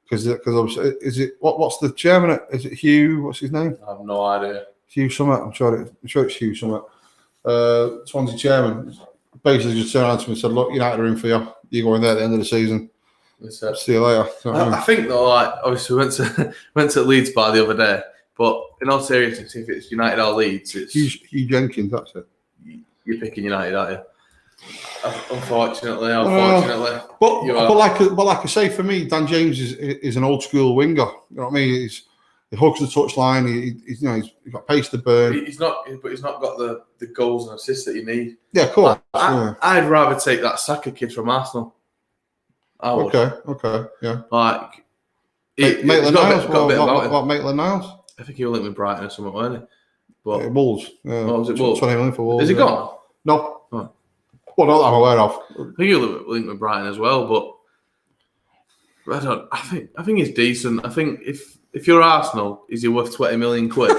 Because obviously, is it what's the chairman? Is it Hugh? What's his name? I have no idea. Hugh Summit. I'm sure it's Hugh Summit. Swansea chairman basically just turned around to me and said, "Look, United are in for you. You're going there at the end of the season. See you later." I think though, obviously we went to Leeds bar the other day. But in all seriousness, if it's United or Leeds, it's Hugh Jenkins. That's it. You're picking United, aren't you? Unfortunately. But like I say, for me, Dan James is an old school winger. You know what I mean? He hugs the touchline. He's got pace to burn. He's not got the goals and assists that you need. Yeah, cool. I'd rather take that Saka kid from Arsenal. I would. Okay, yeah. Like Maitland-Niles. What Maitland-Niles? I think he was linked with Brighton or something, weren't he? But Wolves. Yeah. Was it Wolves? 20 million for Wolves. Is he gone? No. Oh. Well, not that I'm aware of. I think he'll link with Brighton as well, but I think he's decent. I think if you're Arsenal, is he worth 20 million quid?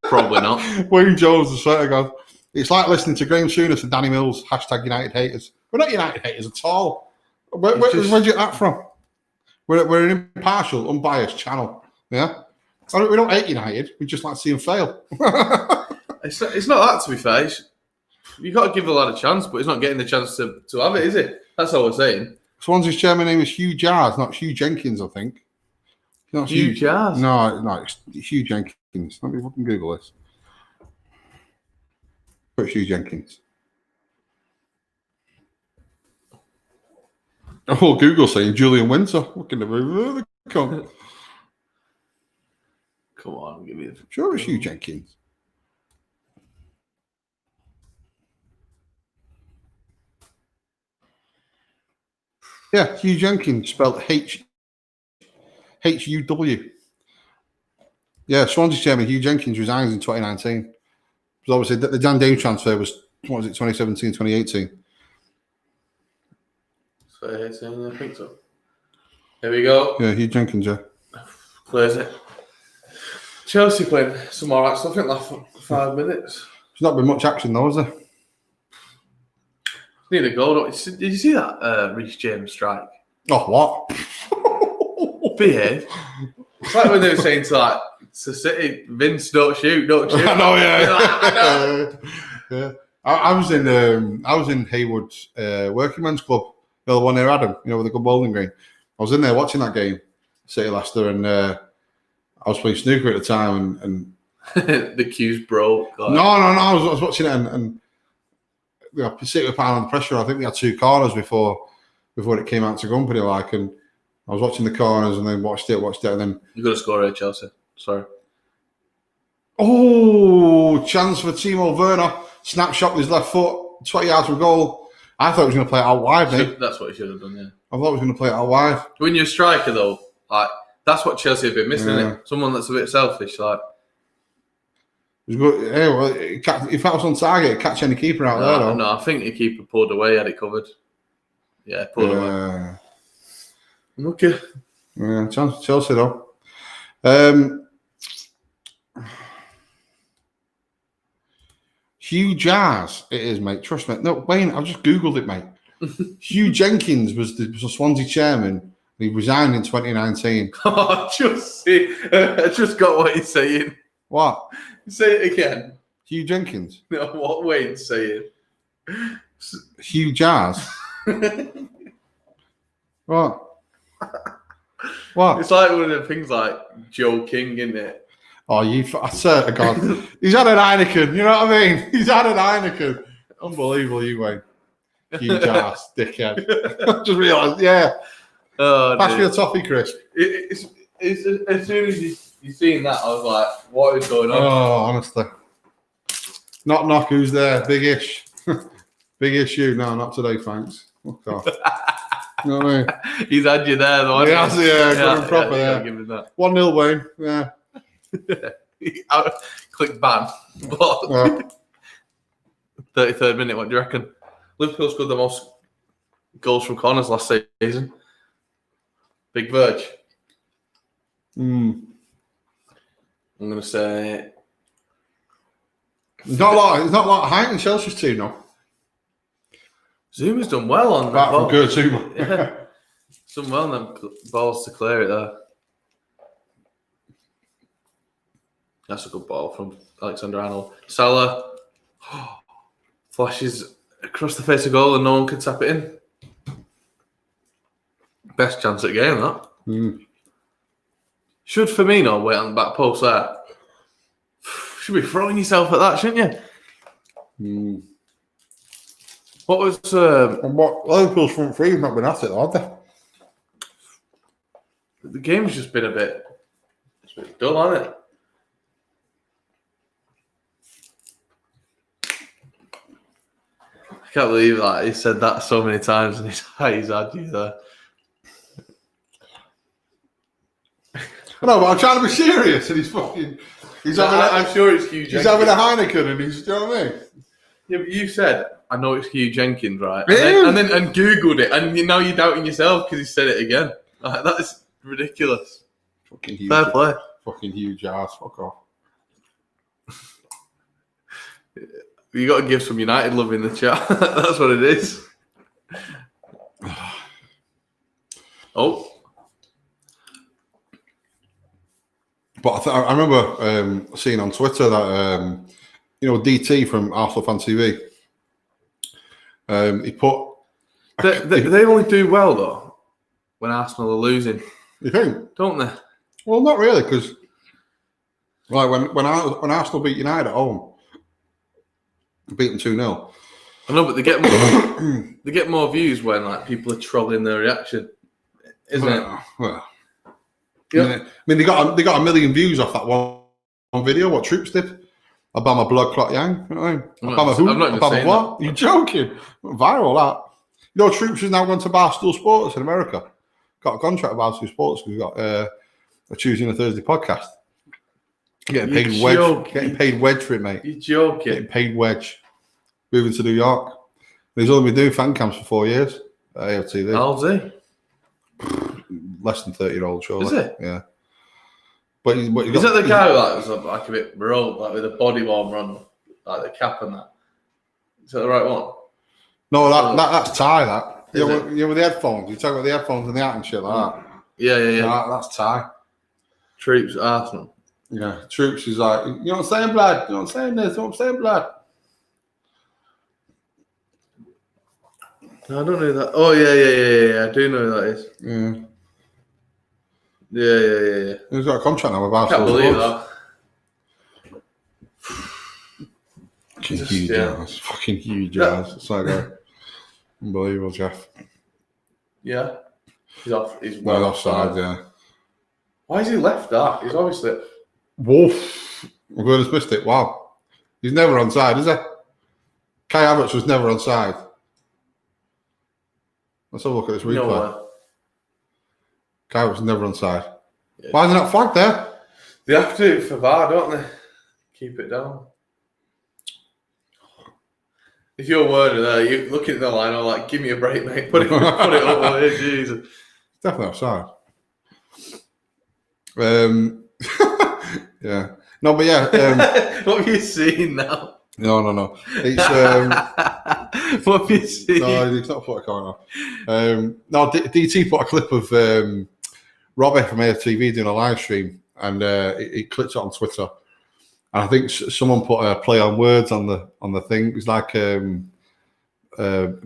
Probably not. Wayne Jones, I swear to God. It's like listening to Graham Souness and Danny Mills, #United haters. We're not United haters at all. Where'd you get that from? We're an impartial, unbiased channel. Yeah? We don't hate United. We just like to see them fail. It's not that, to be fair. You've got to give a lot of chance, but he's not getting the chance to have it, is it? That's all we're saying. Swansea's chairman name is Hugh Jars, not Hugh Jenkins, I think. Not Hugh Jars? No, it's Hugh Jenkins. Let me fucking Google this. Put Hugh Jenkins. Oh, Google saying Julian Winter. Looking at the come. Come on, give me the... Sure, it's Hugh Jenkins. Yeah, Hugh Jenkins, spelled H-U-W. Yeah, Swansea chairman Hugh Jenkins resigns in 2019. Because obviously the Dan Dane transfer was, 2017, 2018? 2018, I think so. Here we go. Yeah, Hugh Jenkins, yeah. Clears it. Chelsea playing some alright stuff in last 5 minutes. There's not been much action though, has there? Need a goal. Did you see that Reece James strike? Oh, what? Behave. It's like when they were saying to City, Vince, don't shoot. I know, yeah. Yeah. I was in Haywood's Working Men's Club, the one near Adam, with the good bowling green. I was in there watching that game, City Leicester, and I was playing snooker at the time, and the cues broke. No. I was watching it, and City were piling under pressure. I think we had 2 corners before it came out to company, and I was watching the corners, and then watched it, and then you got to score here, Chelsea. Sorry. Oh, chance for Timo Werner. Snapshot with his left foot, 20 yards from goal. I thought he was going to play it out wide, mate. That's what he should have done, yeah. I thought he was going to play it out wide. When you're a striker, though, that's what Chelsea have been missing, isn't it? Someone that's a bit selfish, It was good. Yeah, well, if that was on target, it'd catch any keeper out there, though. No, I think the keeper pulled away, had it covered. Yeah, pulled away. Okay. Yeah, chance for Chelsea, though. Hugh Jars, it is, mate. Trust me. No, Wayne, I've just Googled it, mate. Hugh Jenkins was the Swansea chairman. He resigned in 2019. I just got what he's saying. What? Say it again. Hugh Jenkins. No, what Wayne's saying. Hugh Jars. What? What? It's like one of the things like Joe King, isn't it? Oh, I swear to God. He's had an Heineken, you know what I mean? He's had an Heineken. Unbelievable, you, Wayne. Hugh Jars, dickhead. Just realised, yeah. Oh, pass me a toffee crisp. It's as soon as you seen that, I was like, what is going on? Oh, honestly. Knock, who's there? Big ish. Big issue. No, not today, thanks. Fuck off. You know what I mean? He's had you there, though. Yeah, good proper, yeah. Give him that. 1-0, Wayne. Yeah. Click ban. Yeah. 33rd minute, what do you reckon? Liverpool scored the most goals from corners last season. Big Verge. I'm going to say... There's not a lot of height in Chelsea's team, no. Zuma's done well on that Apart ball. from good Zuma. Yeah. Done well on them balls to clear it there. That's a good ball from Alexander Arnold. Salah flashes across the face of goal and no one can tap it in. Best chance at the game, that. Should Firmino wait on the back post there? Should be throwing yourself at that, shouldn't you? What was... Liverpool's front three have not been at it, have they? The game's just been a bit dull, hasn't it? I can't believe that he said that so many times and he's had you there. No, but I'm trying to be serious, and he's fucking. I'm sure it's huge. He's having a Heineken, and he's. Do you know what I mean? Yeah, but you said, I know it's Hugh Jenkins, right? And then Googled it, and now you're doubting yourself because he said it again. Like, that is ridiculous. Fucking huge. Fair play. Fucking huge ass. Fuck off. You got to give some United love in the chat. That's what it is. Oh. But I remember seeing on Twitter that, DT from Arsenal Fan TV, he put... They only do well, though, when Arsenal are losing. You think? Don't they? Well, not really, because like when Arsenal beat United at home, beat them 2-0. I know, but they get more views when like people are trolling their reaction, isn't it? Well, yep. I mean, they got a million views off that one video. What Troops did? Obama blood clot yang. You know what I mean? Obama who? I'm not even Obama saying what? You're joking? Viral that. Troops has now gone to Barstool Sports in America. Got a contract with Barstool Sports because we've got a Tuesday and a Thursday podcast. Getting paid wedge for it, mate. You're joking. Getting paid wedge. Moving to New York. He's only been doing fan camps for 4 years at AOTV. How old is he? Less than 30-year-old, surely. Is it? Yeah. But is that the guy that was like a bit broke, like with a body warmer on, like the cap and that? Is that the right one? No, that's Ty. That with the headphones. You talk about the headphones and the hat and shit like that. Yeah. That's Ty. Troops Arsenal. Yeah, Troops is like, you know what I'm saying, blood? You know what I'm saying? This, you know what I'm saying, blood? No, I don't know that. Oh, yeah. I do know who that is. Yeah. He's got a contract now with Arsenal. I can't believe that. Fucking huge ass. Fucking huge ass. It's like unbelievable, Jeff. Yeah. He's off. He's well offside, yeah. Why has he left that? He's obviously... Wolf. I'm going to missed it. Wow. He's never onside, is he? Kai Havertz was never onside. Let's have a look at this replay. Kai was never onside. Yeah. Why is it not flagged there? They have to do it for VAR, don't they? Keep it down. If you're wording there, you're looking at the line, I'm like, give me a break, mate. Put it up there, Jesus. It's definitely offside. Yeah. No, but yeah. What have you seen now? No. It's what have you seen? No, it's not put a comment on. No, DT put a clip of Robbie from AFTV doing a live stream, and he clicked it on Twitter. And I think someone put a play on words on the thing. It was like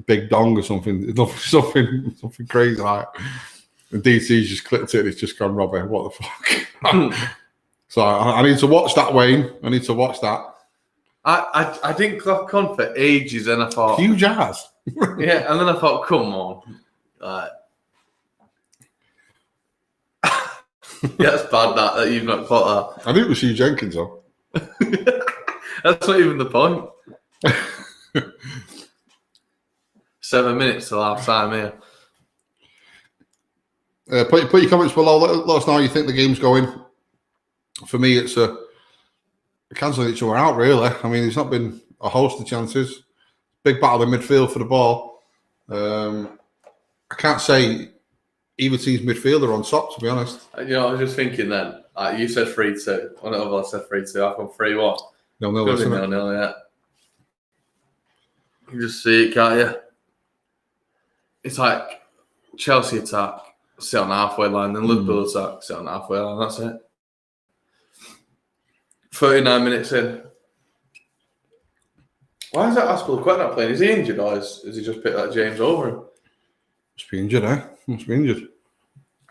big dong or something, something crazy like. And DT's just clicked it. And it's just gone, Robbie. What the fuck? So I need to watch that, Wayne. I need to watch that. I didn't clock on for ages, and I thought huge ass. Yeah, and then I thought, come on, yeah, it's bad that you've not caught that. I knew it was Hugh Jenkins though. That's not even the point. 7 minutes till half time here. Put your comments below. Let us know how you think the game's going. For me, it's cancelling each other out, really. I mean, there's not been a host of chances. Big battle in midfield for the ball. I can't say either team's midfield are on top, to be honest. I was just thinking then, you said 3-2. One of us said 3-2. I've gone 3-1. 0-0, isn't it? 0-0, yeah. You just see it, can't you? It's like Chelsea attack, sit on the halfway line, then Liverpool attack, sit on the halfway line. That's it. 39 minutes in. Why is that Aspilicueta not playing? Is he injured, or is he just picked that James over him? Must be injured, eh? Must be injured.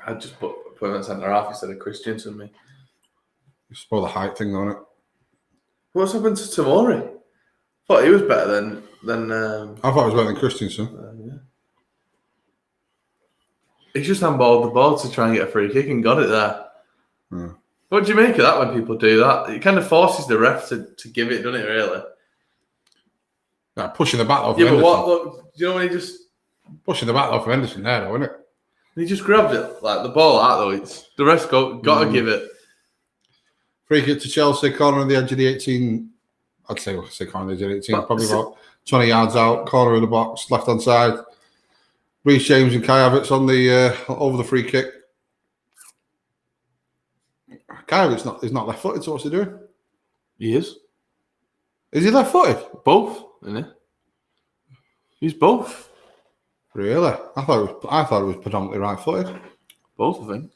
I'd just put him at centre half instead of Christensen, me. It's more the height thing, on it. What's happened to Tomori? I thought he was better than I thought he was better than Christensen. Yeah. He's just handballed the ball to try and get a free kick and got it there. Yeah. What do you make of that when people do that? It kind of forces the ref to give it, doesn't it, really? Yeah, pushing the bat off Henderson. Henderson. But look, do you know when he just... Pushing the bat off Henderson there, though, isn't it? He just grabbed it, like the ball out, though. It's the rest got to give it. Free kick to Chelsea, corner on the edge of the 18. I'd say Conley did it. Probably about 20 yards out, corner of the box, left hand side. Reece James and Kai Havertz on the over the free kick. Kai Havertz is not left footed, so what's he doing? He is. Is he left footed? Both, isn't he? He's both. Really? I thought it was predominantly right footed. Both, I think.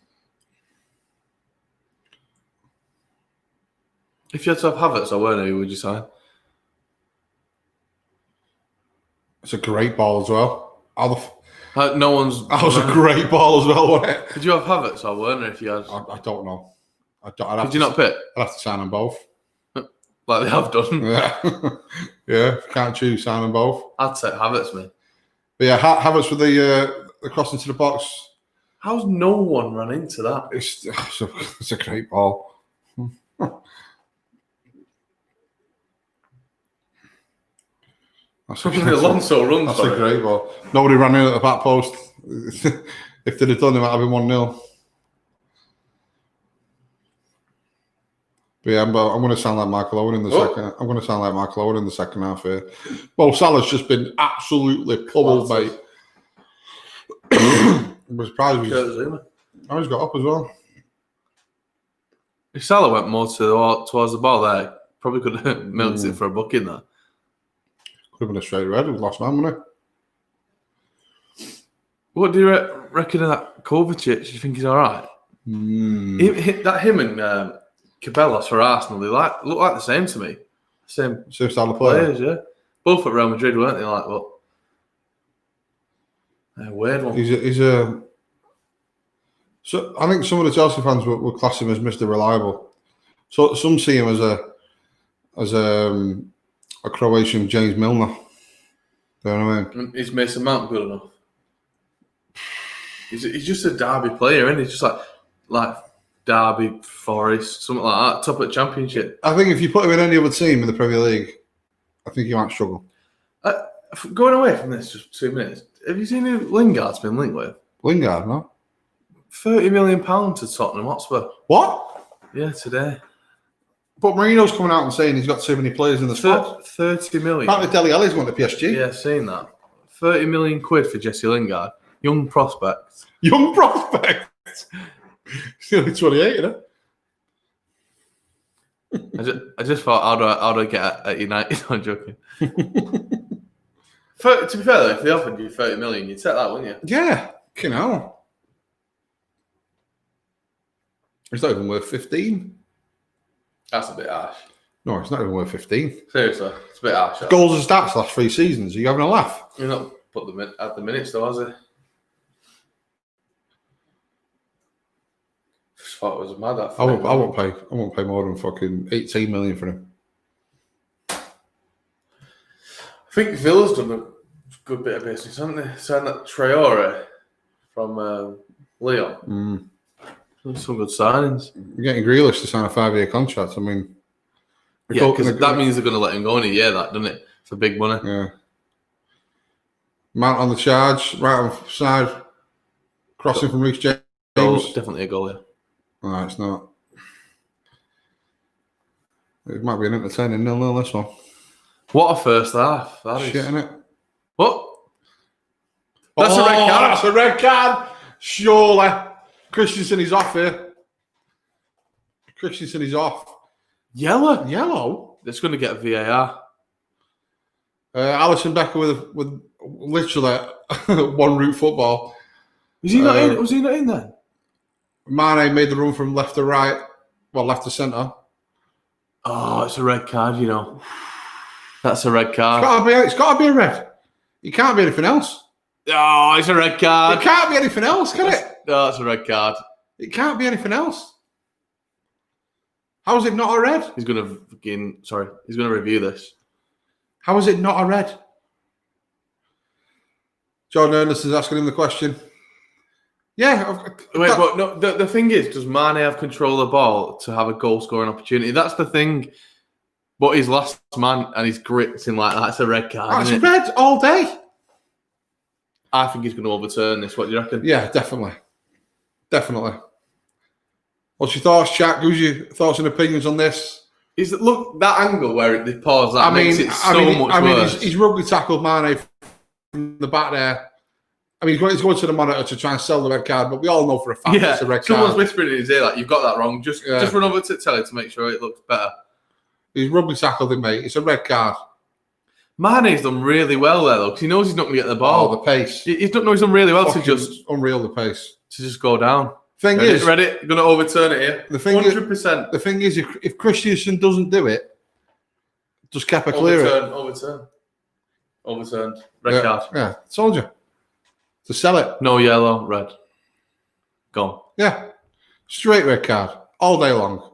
If you had to have Havertz or Werner, who would you sign? It's a great ball as well. No one's. That was a great ball as well, wasn't it? Did you have Havertz or Werner if you had? I don't know. Did you not pick? I'd have to sign them both. Like they have done. Yeah. Yeah, can't choose, sign them both. I'd say Havertz, man. But yeah, Havertz with the cross into the box. How's no one run into that? It's a great ball. Alonso runs. That's a great ball. Nobody ran in at the back post. If they'd have done, it might have been 1-0. But yeah, I'm going to sound like Michael Owen in the second. I'm going to sound like Michael Owen in the second half here. Well, Salah's just been absolutely pummeled, mate. I'm surprised he's got up as well. If Salah went more towards the ball there, probably could have milked it for a booking there. Could have been a straight red with last man, wouldn't it? What do you reckon of that Kovacic? Do you think he's all right? Him and Cabellos for Arsenal, they look like the same to me. Same style of players, yeah. Both at Real Madrid, weren't they? Like, what? Weird one. He's a. So I think some of the Chelsea fans would class him as Mr. Reliable. So some see him as a Croatian James Milner. Do you know what I mean? Is Mason Mount good enough? He's just a Derby player, isn't he? Just like Derby, Forest, something like that, top of the Championship. I think if you put him in any other team in the Premier League, I think he might struggle. Going away from this, just 2 minutes, have you seen who Lingard's been linked with? Lingard, no? £30 million to Tottenham Hotspur. What? Yeah, today. But Mourinho's coming out and saying he's got too many players in the squad. 30 million. Apparently Dele Alli's going to PSG. Yeah, seen that. 30 million quid for Jesse Lingard. Young prospect. Young prospect? He's only 28, isn't it? I just thought, how do I get at United? I'm joking. To be fair, though, if they offered you 30 million, you'd take that, wouldn't you? Yeah, you know. It's not even worth 15. That's a bit harsh. No, it's not even worth 15. Seriously, it's a bit harsh. Goals and stats last 3 seasons. Are you having a laugh? You're not put them at the minutes, though, has he? Just thought it was mad. I won't pay more than fucking 18 million for him. I think Villa's done a good bit of business, haven't they? Signed that Traore from Lyon. Some good signings. You're getting Grealish to sign a 5-year contract. I mean, yeah, because that means they're going to let him go in a year, that, doesn't it? For big money. Yeah. Mount on the charge, right on side, crossing from Reece James. Definitely a goal, yeah. No, it's not. It might be an entertaining 0-0, this one. What a first half. That is. Shit, innit? What? That's a red card. That's a red card. Surely. Christensen is off here. Christensen is off. Yellow? Yellow? It's going to get a VAR. Alisson Becker with literally one route football. Was he not in? Was he not in then? Mane made the run from left to right. Well, left to centre. Oh, it's a red card, you know. That's a red card. It's got to be a red. It can't be anything else. Oh, it's a red card. It can't be anything else, can it? No, it's a red card. It can't be anything else. How is it not a red? He's going to review this. How is it not a red? John Ernest is asking him the question. Yeah. But no, the thing is, does Mane have control of the ball to have a goal-scoring opportunity? That's the thing. But he's last man and he's gripped him like that. It's a red card. It's red all day. I think he's going to overturn this. What do you reckon? Yeah, definitely. Definitely. What's your thoughts, chat? Who's your thoughts and opinions on this? Look, that angle where they pause, that makes it much worse. He's rugby tackled Mane from the back there. I mean, he's going to the monitor to try and sell the red card, but we all know for a fact it's a red card. Someone's whispering in his ear like, you've got that wrong. Just run over to telly to make sure it looks better. He's rugby tackled him, mate. It's a red card. Mane's done really well there, though, because he knows he's not going to get the ball. Oh, the pace. He's done really well to just... Unreal, the pace. To just go down. Ready? Going to overturn it here. 100%. The thing is, if Christensen doesn't do it, just Kepa clear it. Overturned. Red card. Yeah, told you. To sell it. No yellow, red. Gone. Yeah. Straight red card. All day long.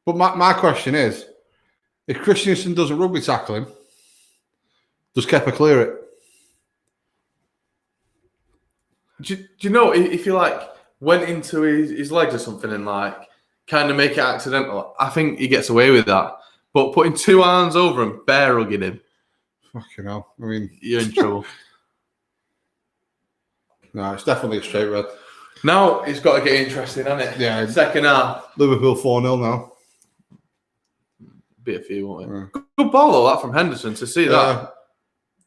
But my question is, if Christensen doesn't rugby tackle him, does Kepa clear it? Do you know, if you went into his legs or something and kind of make it accidental, I think he gets away with that. But putting two arms over him, bear hugging him. Fucking hell. I mean, you're in trouble. No, it's definitely a straight red. Now it's got to get interesting, hasn't it? Yeah. Second half. Liverpool 4-0 now. Be a few, won't it? Yeah. Good ball, though, that from Henderson to see that.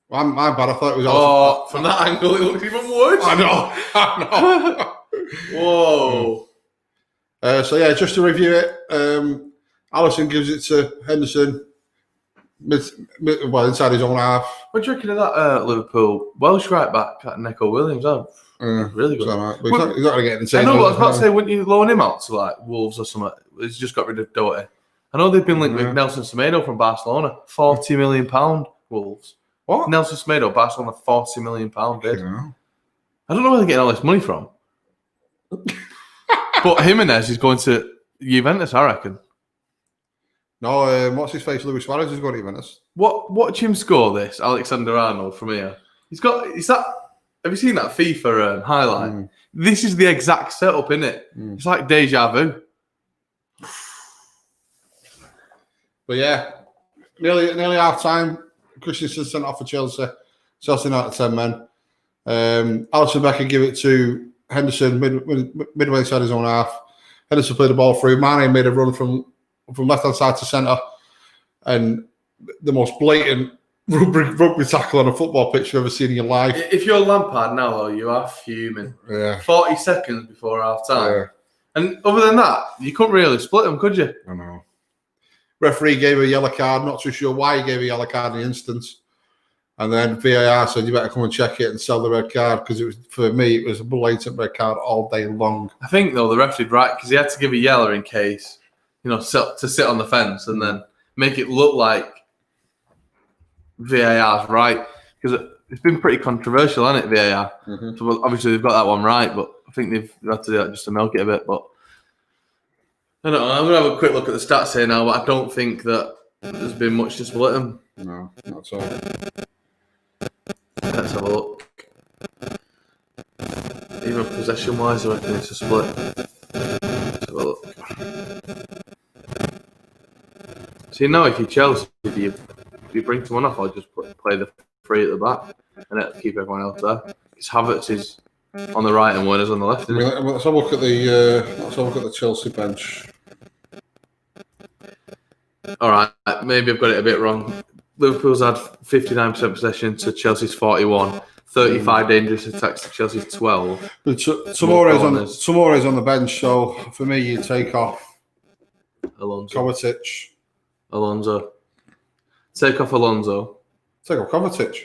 My bad. I thought it was. From that angle, it looks even worse. I know. Whoa. Just to review it, Alisson gives it to Henderson, inside his own half. What do you reckon of that Liverpool Welsh right back, Neco Williams? Really good. Right. He's not going to get insane. I know what I was about to say. Wouldn't you loan him out to Wolves or something? He's just got rid of Doherty. I know they've been linked with Nelson Semedo from Barcelona. £40 million, Wolves. What? Nelson Semedo, Barcelona, £40 million bid. I don't know where they're getting all this money from. But Jimenez is going to Juventus, I reckon. No, what's his face? Luis Suarez is going to Juventus. Watch him score this, Alexander Arnold from here. Have you seen that FIFA highlight? This is the exact setup, isn't it? It's like deja vu. But yeah, nearly half time. Christensen sent off for Chelsea. Chelsea out of 10 men. Alisson Becker give it to Henderson midway inside his own half. Henderson played the ball through. Mane made a run from left hand side to centre, and the most blatant rugby tackle on a football pitch you've ever seen in your life. If you're Lampard now, though, you are fuming. Yeah. 40 seconds before half time. Yeah. And other than that, you couldn't really split them, could you? I know. Referee gave a yellow card. Not too sure why he gave a yellow card in the instance. And then VAR said, you better come and check it and sell the red card, because for me, it was a blatant red card all day long. I think, though, the ref did right, because he had to give a yellow in case, to sit on the fence and then make it look like VAR's right. Because it's been pretty controversial, hasn't it, VAR? Mm-hmm. So obviously they've got that one right, but I think they've had to do that just to milk it a bit. But I don't know. I'm going to have a quick look at the stats here now, but I don't think that there's been much to split them. No, not at all. Let's have a look. Even possession-wise, I reckon it's a split. Let's have a look. See, now if you're Chelsea, do you bring someone off or just play the free at the back and keep everyone else there? Because Havertz is on the right and Werner's on the left. Let's have a look at the Chelsea bench. All right, maybe I've got it a bit wrong. Liverpool's had 59% possession to Chelsea's 41. 35 dangerous attacks to Chelsea's 12. Tomorrow's on the bench, so for me, you take off Kovacic. Alonso. Take off Alonso. Take off Kovacic.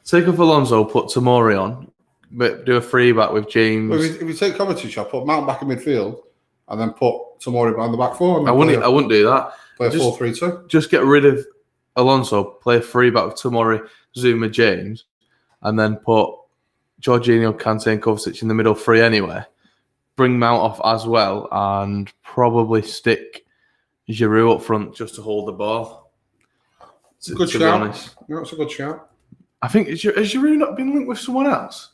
Take off Alonso, put Tomori on, but do a free back with James. Well, if you take Kovacic off, put Mount back in midfield, and then put Tomori behind the back four. I wouldn't do that. Play a 4-3-2. Just get rid of Alonso, play a free back with Tomori, Zuma, James, and then put Jorginho, Kante, and Kovacic in the middle free anyway. Bring Mount off as well, and probably stick Giroud up front just to hold the ball. Good shout. That's a good shout. I think has Giroud not been linked with someone else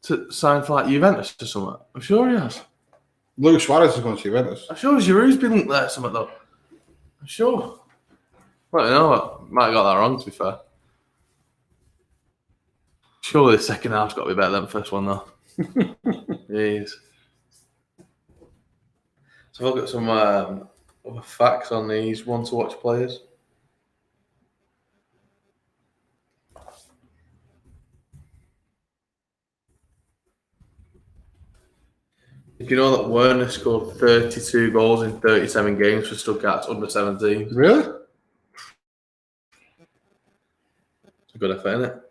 to sign for Juventus or something? I'm sure he has. Luis Suarez is going to Juventus. I'm sure Giroud's been linked there or something though. I'm sure. I don't know. I might have got that wrong, to be fair. Surely the second half's got to be better than the first one, though. Jeez. So I've got some other facts on these one-to-watch players. Did you know that Werner scored 32 goals in 37 games for Stuttgart's under-17s? Really? It's a good effort, isn't it?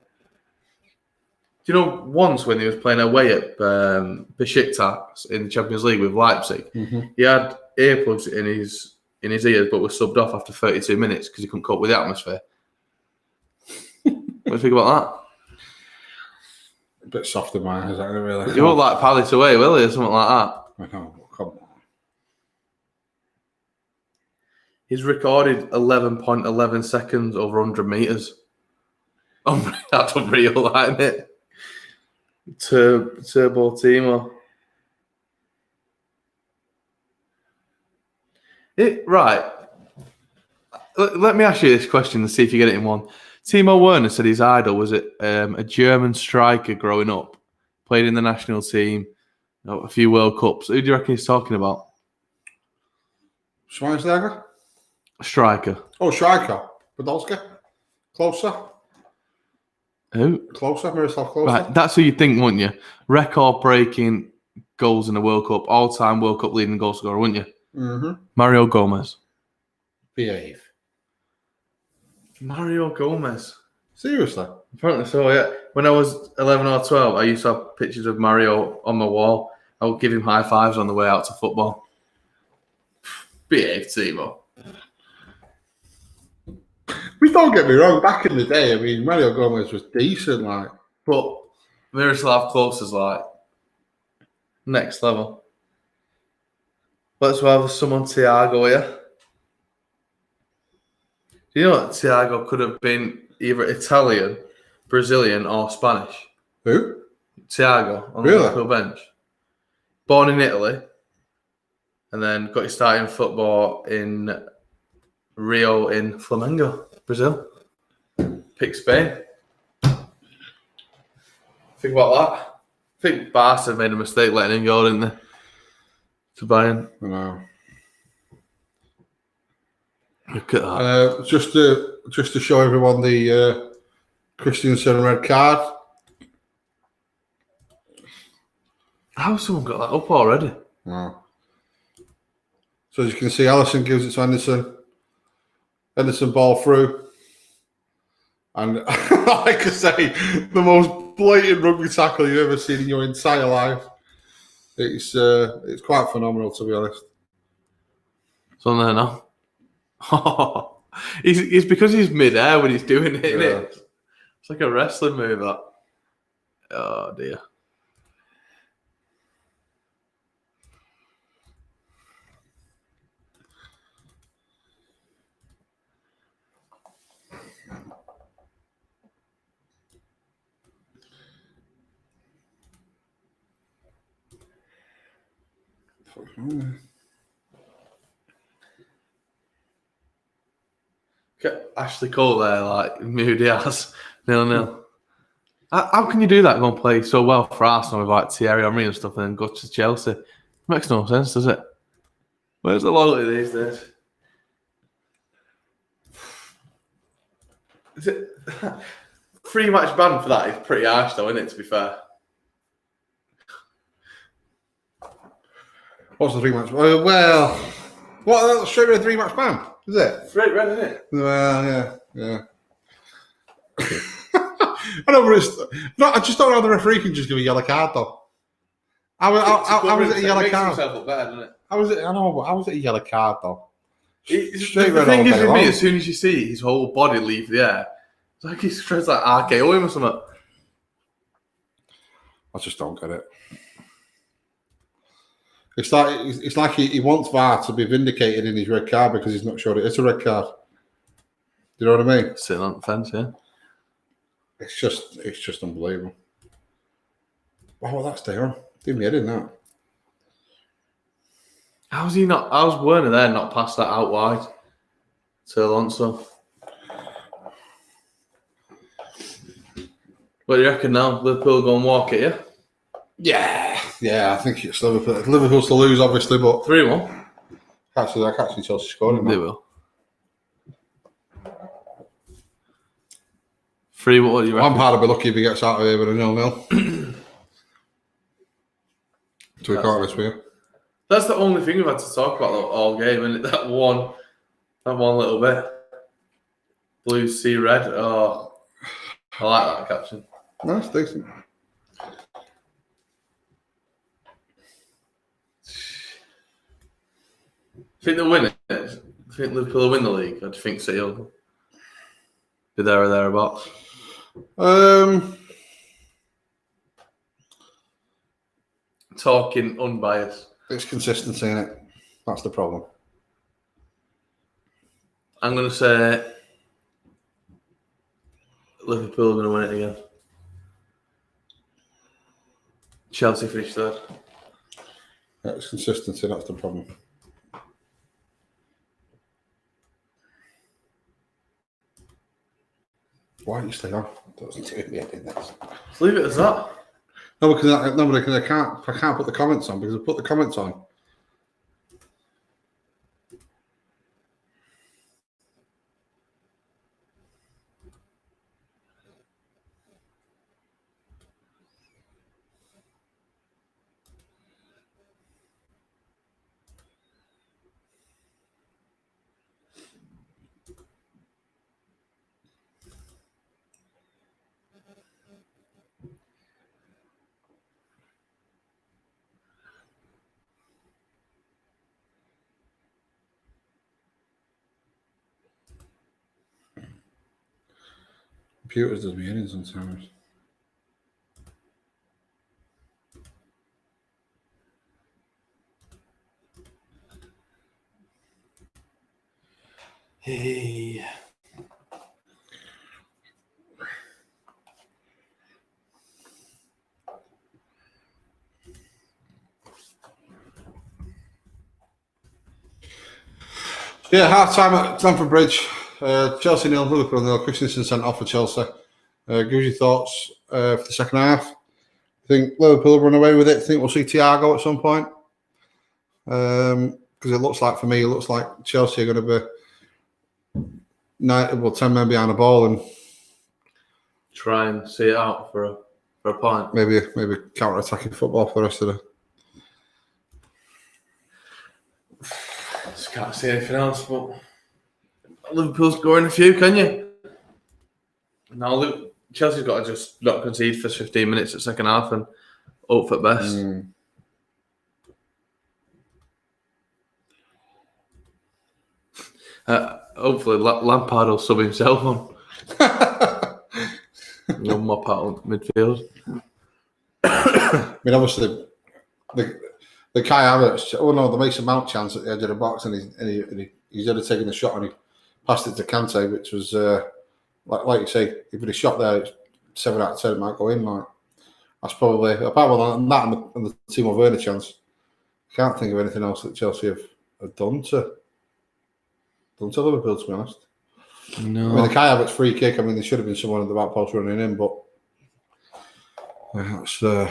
Do you know once when he was playing away at Besiktas in the Champions League with Leipzig, he had earplugs in his ears, but was subbed off after 32 minutes because he couldn't cope with the atmosphere. What do you think about A bit softer, man. Is that really? that? You won't like Palace away, will you? Something like that. I know. Come on. He's recorded 11.11 seconds over 100 metres. That's unreal, isn't it? Turbo Timo. Right. Let me ask you this question and see if you get it in one. Timo Werner said his idol was a German striker growing up, played in the national team, a few World Cups. Who do you reckon he's talking about? Schweinsteiger? Striker. Oh, striker. Podolski? Closer? Who? Closer, Miroslav Closer. Right, that's who you think, wouldn't you? Record-breaking goals in the World Cup, all-time World Cup leading goal scorer, wouldn't you? Mm-hmm. Mario Gomez. Behave. Mario Gomez. Seriously? Apparently so, yeah. When I was 11 or 12, I used to have pictures of Mario on my wall. I would give him high fives on the way out to football. Behave, Timo. Please don't get me wrong. Back in the day, I mean, Mario Gomez was decent, like. But Miroslav Klose is like next level. Let's have someone Thiago here. Do you know that Thiago could have been either Italian, Brazilian, or Spanish? Who? Thiago on the Liverpool bench. Born in Italy, and then got his start in football in Rio in Flamengo, Brazil. Pick Spain. Think about that. I think Barca made a mistake letting him go, didn't they? To Bayern. I know. Look at that. Just to show everyone the Christensen red card. How's someone got that up already? Wow. So as you can see, Allison gives it to Henderson. Henderson ball through. And like I say, the most blatant rugby tackle you've ever seen in your entire life. It's quite phenomenal, to be honest. It's on there now. It's because he's mid-air when he's doing it, isn't it? It's like a wrestling move, that. Oh, dear. Ashley Cole there, like moody ass, 0-0. How can you do that? Go and play so well for Arsenal with like Thierry Henry and stuff, and then go to Chelsea? It makes no sense, does it? Where's the loyalty these days? Is it 3-match ban for that? Is pretty harsh, though, isn't it? To be fair. What's the 3-match? Well, what? Straight away 3-match ban, is it? Straight red, isn't it? Well, yeah. I know, but I just don't know how the referee can just give a yellow card though. How was it a yellow card? Look better, doesn't it? How was it? I know, but how was it a yellow card though? The thing is with me, as soon as you see his whole body leave the air, it's like he's trying to like RKO him or something. I just don't get it. It's like he wants VAR to be vindicated in his red card because he's not sure it is a red card. Do you know what I mean? Sitting on the fence, yeah. It's just unbelievable. Wow, that's there. Did me head in that. How's Werner there not passed that out wide to Alonso? What do you reckon now? Liverpool go and walk it, yeah? Yeah, I think it's Liverpool. Liverpool's to lose, obviously, but 3-1. I can't see Chelsea scoring. They will. 3, what do you reckon? Lampard will be lucky if he gets out of here with a 0-0. To be quite honest with you. That's the only thing we've had to talk about all game, and that one little bit. Blue, see red. Oh, I like that caption. That's decent. Think they'll win it? Think Liverpool will win the league? Or do you think City will be there or thereabouts? Talking unbiased. It's consistency in it. That's the problem. I'm going to say Liverpool are going to win it again. Chelsea finish third. Yeah, it's consistency. That's the problem. Why don't you stay on? Doesn't do me anything. Let's leave it as that. No, because I can't put the comments on because I put the comments on. Computers does me in sometimes. Hey. Yeah, half time at Stamford Bridge. Chelsea 0, Liverpool 0. Christensen sent off for Chelsea. Give us your thoughts for the second half. Think Liverpool will run away with it? Think we'll see Thiago at some point? Because it looks like, for me, Chelsea are going to be 10 men behind the ball and try and see it out for a point. Maybe counter-attacking football for the rest of the. Just can't see anything else, but Liverpool's scoring a few, can you? Now Chelsea's got to just not concede for 15 minutes at second half and hope for best. Hopefully Lampard will sub himself on. No mop out midfield. I mean, obviously, the Kai Havertz, the Mason Mount chance at the edge of the box, and he's had taken the shot and he passed it to Kante, which was like you say, if he'd have shot there, it's 7 out of 10, it might go in. That's probably, apart from that and the Timo Werner chance, I can't think of anything else that Chelsea have done to Liverpool, to be honest. No. I mean, the Kai Havertz free kick, there should have been someone at the back post running in, but that's the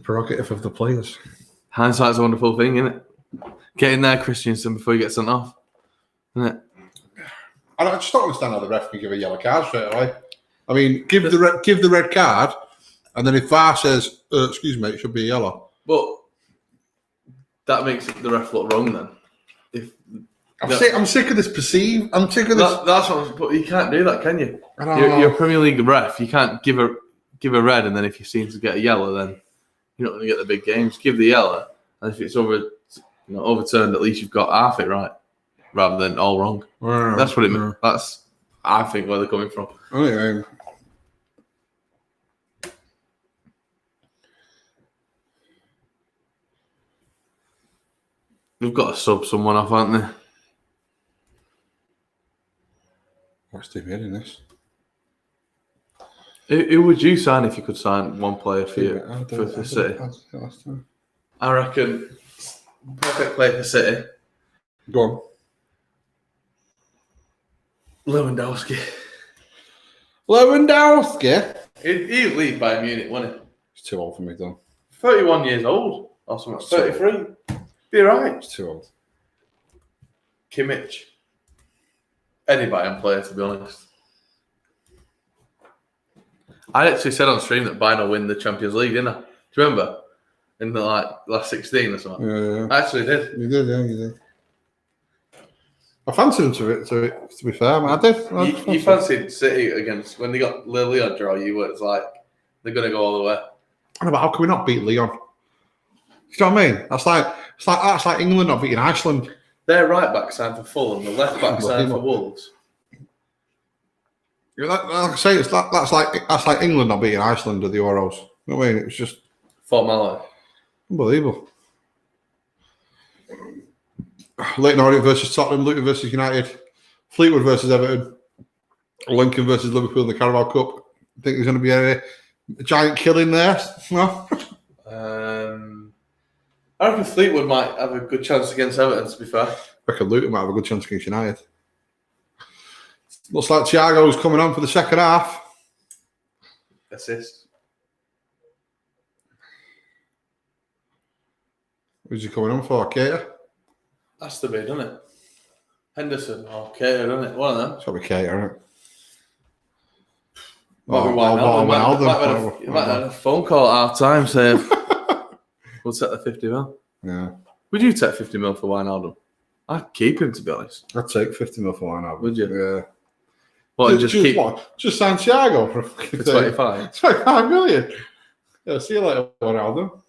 prerogative of the players. Hindsight's a wonderful thing, isn't it? Get in there, Christensen, before you get sent off. Isn't it? I just don't understand how the ref can give a yellow card straight away. Give the red card, and then if VAR says, excuse me, it should be yellow. But that makes the ref look wrong then. I'm sick of this perceive. I'm sick of this. That's what. But you can't do that, can you? You're a Premier League ref. You can't give a red, and then if you seem to get a yellow, then you're not going to get the big games. Give the yellow, and if it's overturned, at least you've got half it right, rather than all wrong. That's what it means. That's, I think, where they're coming from. Anyway. We've got to sub someone off, haven't they? What's the in this? Who would you sign if you could sign one player for City? I reckon perfect player for City. Go on. Lewandowski. He'd leave Bayern Munich, wouldn't he? He's too old for me, though. 31 years old. Or something. 33. Be right. He's too old. Kimmich. Any Bayern player, to be honest. I actually said on stream that Bayern will win the Champions League, didn't I? Do you remember? In the last 16 or something. Yeah. I actually did. You did, yeah, you did. I fancied him to be fair. I did. You fancied City against when they got Lyon draw. You were like they're gonna go all the way. I know, but how can we not beat Leon? You know what I mean? That's like England not beating Iceland. Their right back signed for Fulham, the left back signed for Wolves. Yeah, like I say, that's like England not beating Iceland at the Euros. You know what I mean? It was just formality. Unbelievable. Leighton Orient versus Tottenham, Luton versus United, Fleetwood versus Everton, Lincoln versus Liverpool in the Carabao Cup. I think there's going to be a giant killing there. No? I reckon Fleetwood might have a good chance against Everton, to be fair. I reckon Luton might have a good chance against United. Looks like Thiago's coming on for the second half. Assist. Who's he coming on for? Keita? Has to be, doesn't it? Henderson or Keita, doesn't it? One of them. It's got to be Keita, isn't it? Might be Wijnaldum. You might have a phone call at half time saying, we'll take the 50 mil. Yeah. Would you take 50 mil for Wijnaldum? I'd keep him, to be honest. I'd take 50 mil for Wijnaldum. Would you? Yeah. What, just Santiago for 25? 25 million. Yeah, see you later, Wijnaldum.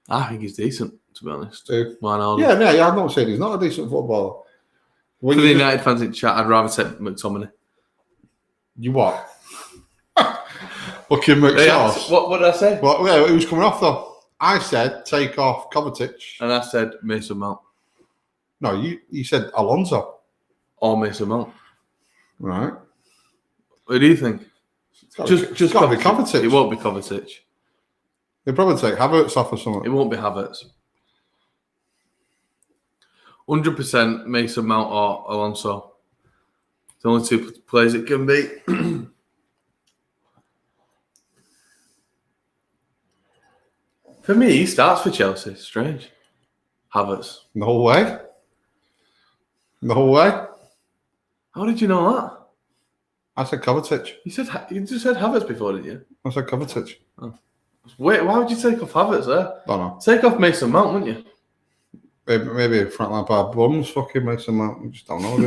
I think he's decent, to be honest. Wijnaldum. Yeah, I'm not saying he's not a decent footballer. For the United fans in chat, I'd rather take McTominay. You what? Fucking McSauce. What did I say? Well, who's coming off though? I said take off Kovacic. And I said Mason Mount. No, you said Alonso. Or Mason Mount. Right. What do you think? Just got to be Kovacic. It won't be Kovacic. They'll probably take Havertz off or something. It won't be Havertz. 100% Mason Mount or Alonso. The only two players it can be. For me, he starts for Chelsea. Strange. Havertz. No way. No way. How did you know that? I said Kovacic. You just said Havertz before, didn't you? I said Kovacic. Oh. Wait, why would you take off Havertz there? Don't know. Take off Mason Mount, wouldn't you? Maybe Frank Lampard bums fucking Mason Mount. I just don't know.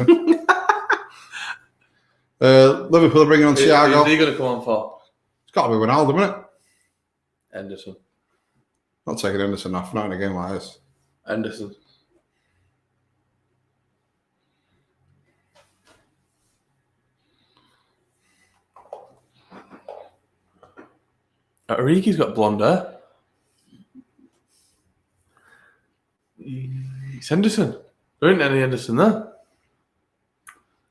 Liverpool are bringing on Thiago. Who's he going to come on for? It's got to be Wijnaldum, isn't it? Henderson. Not taking Henderson off, not in a game like this. Henderson. Origi's got blonde hair. It's Henderson. There ain't any Henderson there.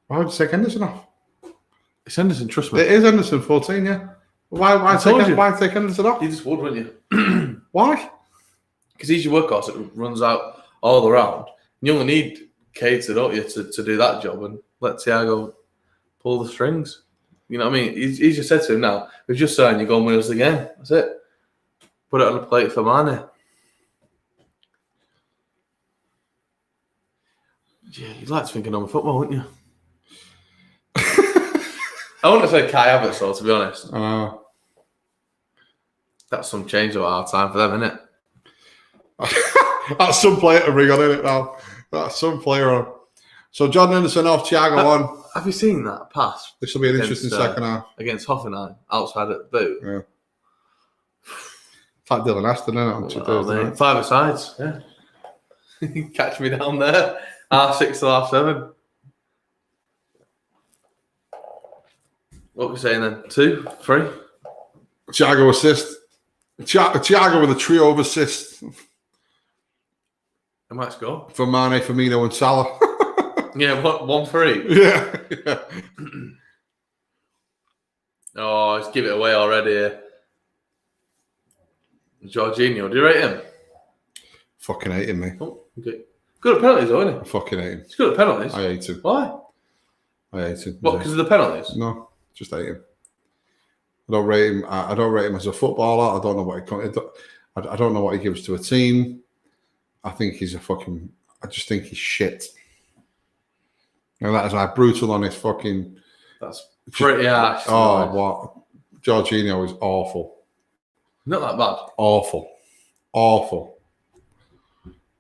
Why would you take Henderson off? It's Henderson, trust me. It is Henderson, 14, yeah. Why take Henderson off? You just would, wouldn't you? Why? Because he's your workhorse. It runs out all around. You only need Keita, don't you, to do that job and let Thiago pull the strings. You know what I mean? He's just said to him now, we've just signed you, go and win us the game. That's it. Put it on the plate for Mane. Yeah, you'd like to think of normal football, wouldn't you? I wouldn't have said Kai Havertz, though, to be honest. I know. That's some change of our time for them, isn't it? That's some player to bring on, isn't it, now? That's some player on. So John Henderson off, Thiago on. Have you seen that pass? This will be an interesting second half. Against Hoffenheim, outside at the boot. Yeah. It's like Dylan Aston, isn't it? 5 sides, yeah. Catch me down there. R6 to R7. What are we saying then? 2, 3? Thiago assist. Thiago with a trio of assists. I might score. For Mane, Firmino and Salah. Yeah, 1 for each. Yeah. Oh, let's give it away already. Jorginho, do you rate him? Fucking hate him, mate. Oh, okay. Good at penalties, though, isn't he? I fucking hate him. He's good at penalties. I hate him. Why? I hate him. What, because of the penalties? No, just hate him. I don't rate him. I don't rate him as a footballer. I don't know what he. I don't know what he gives to a team. I think he's I just think he's shit. And that is like brutal on his fucking. That's pretty harsh. Oh, what? Jorginho is awful. Not that bad. Awful.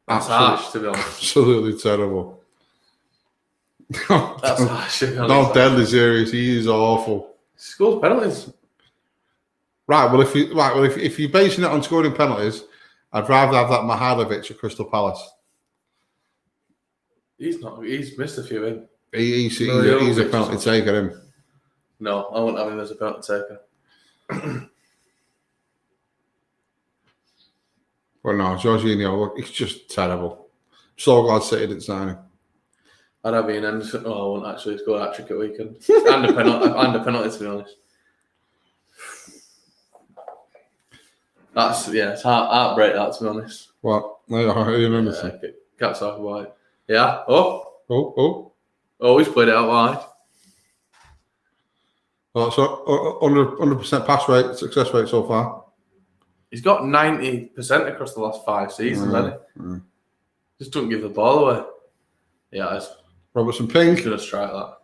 That's harsh, to be honest. Absolutely terrible. That's harsh, to be honest. Not deadly serious. He is awful. He scores penalties. Right. Well, if you're basing it on scoring penalties, I'd rather have that Mihailovic at Crystal Palace. He's not. He's missed a few in. He's a penalty taker. Him. No, I wouldn't have him as a penalty taker. Well, no, Jorginho. Look, he's just terrible. So glad City didn't sign him. I'd have Ian Anderson. Oh, I wouldn't actually score a hat-trick at weekend. and a penalty, to be honest. It's heartbreak, that, to be honest. What? No, Ian Anderson. Can't talk about it. Yeah. Oh, he's played it out wide. Well, so 100% pass rate, success rate so far. He's got 90% across the last 5 seasons, hasn't he? Just don't give the ball away. Yeah, Robertson ping. Should have strike that.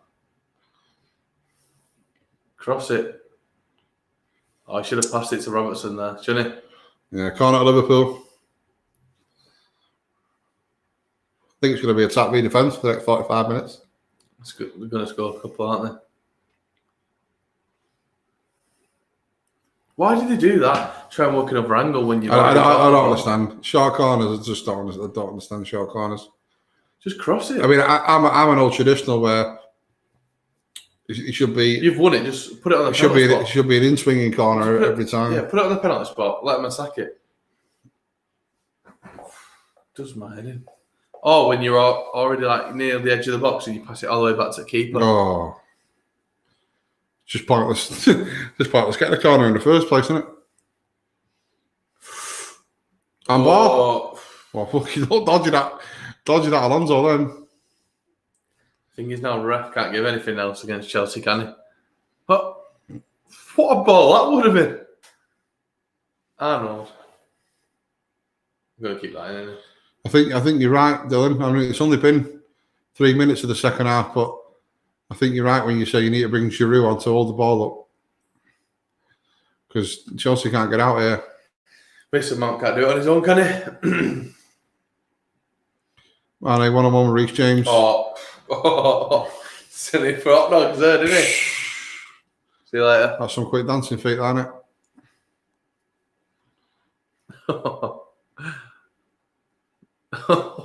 Cross it. Oh, I should have passed it to Robertson there, shouldn't he? Yeah, corner to Liverpool. I think it's going to be attack v defence for the next 45 minutes. It's good. They're going to score a couple, aren't they? Why did they do that? Try and work another angle when you. I don't understand. Short corners, I just don't understand short corners. Just cross it. I mean, I'm an old traditional where it should be. You've won it. Just put it on the penalty spot. It should be an in-swinging corner every time. Yeah, put it on the penalty spot. Let them attack it. Does my head in. Oh, when you're already like near the edge of the box and you pass it all the way back to the keeper. Oh. Just pointless. Just pointless getting a corner in the first place, isn't it? And ball. Well, fucking dodgy that Alonso then. Thing is now ref can't give anything else against Chelsea, can he? But what a ball that would have been. Arnold. I'm gonna keep that in, isn't it? I think you're right, Dylan. I mean, it's only been 3 minutes of the second half, but I think you're right when you say you need to bring Giroud on to hold the ball up. Because Chelsea can't get out here. Mason Mount can't do it on his own, can he? And a one-on-one with Reece James. Silly for hot dogs there, didn't he? See you later. That's some quick dancing feet, isn't it?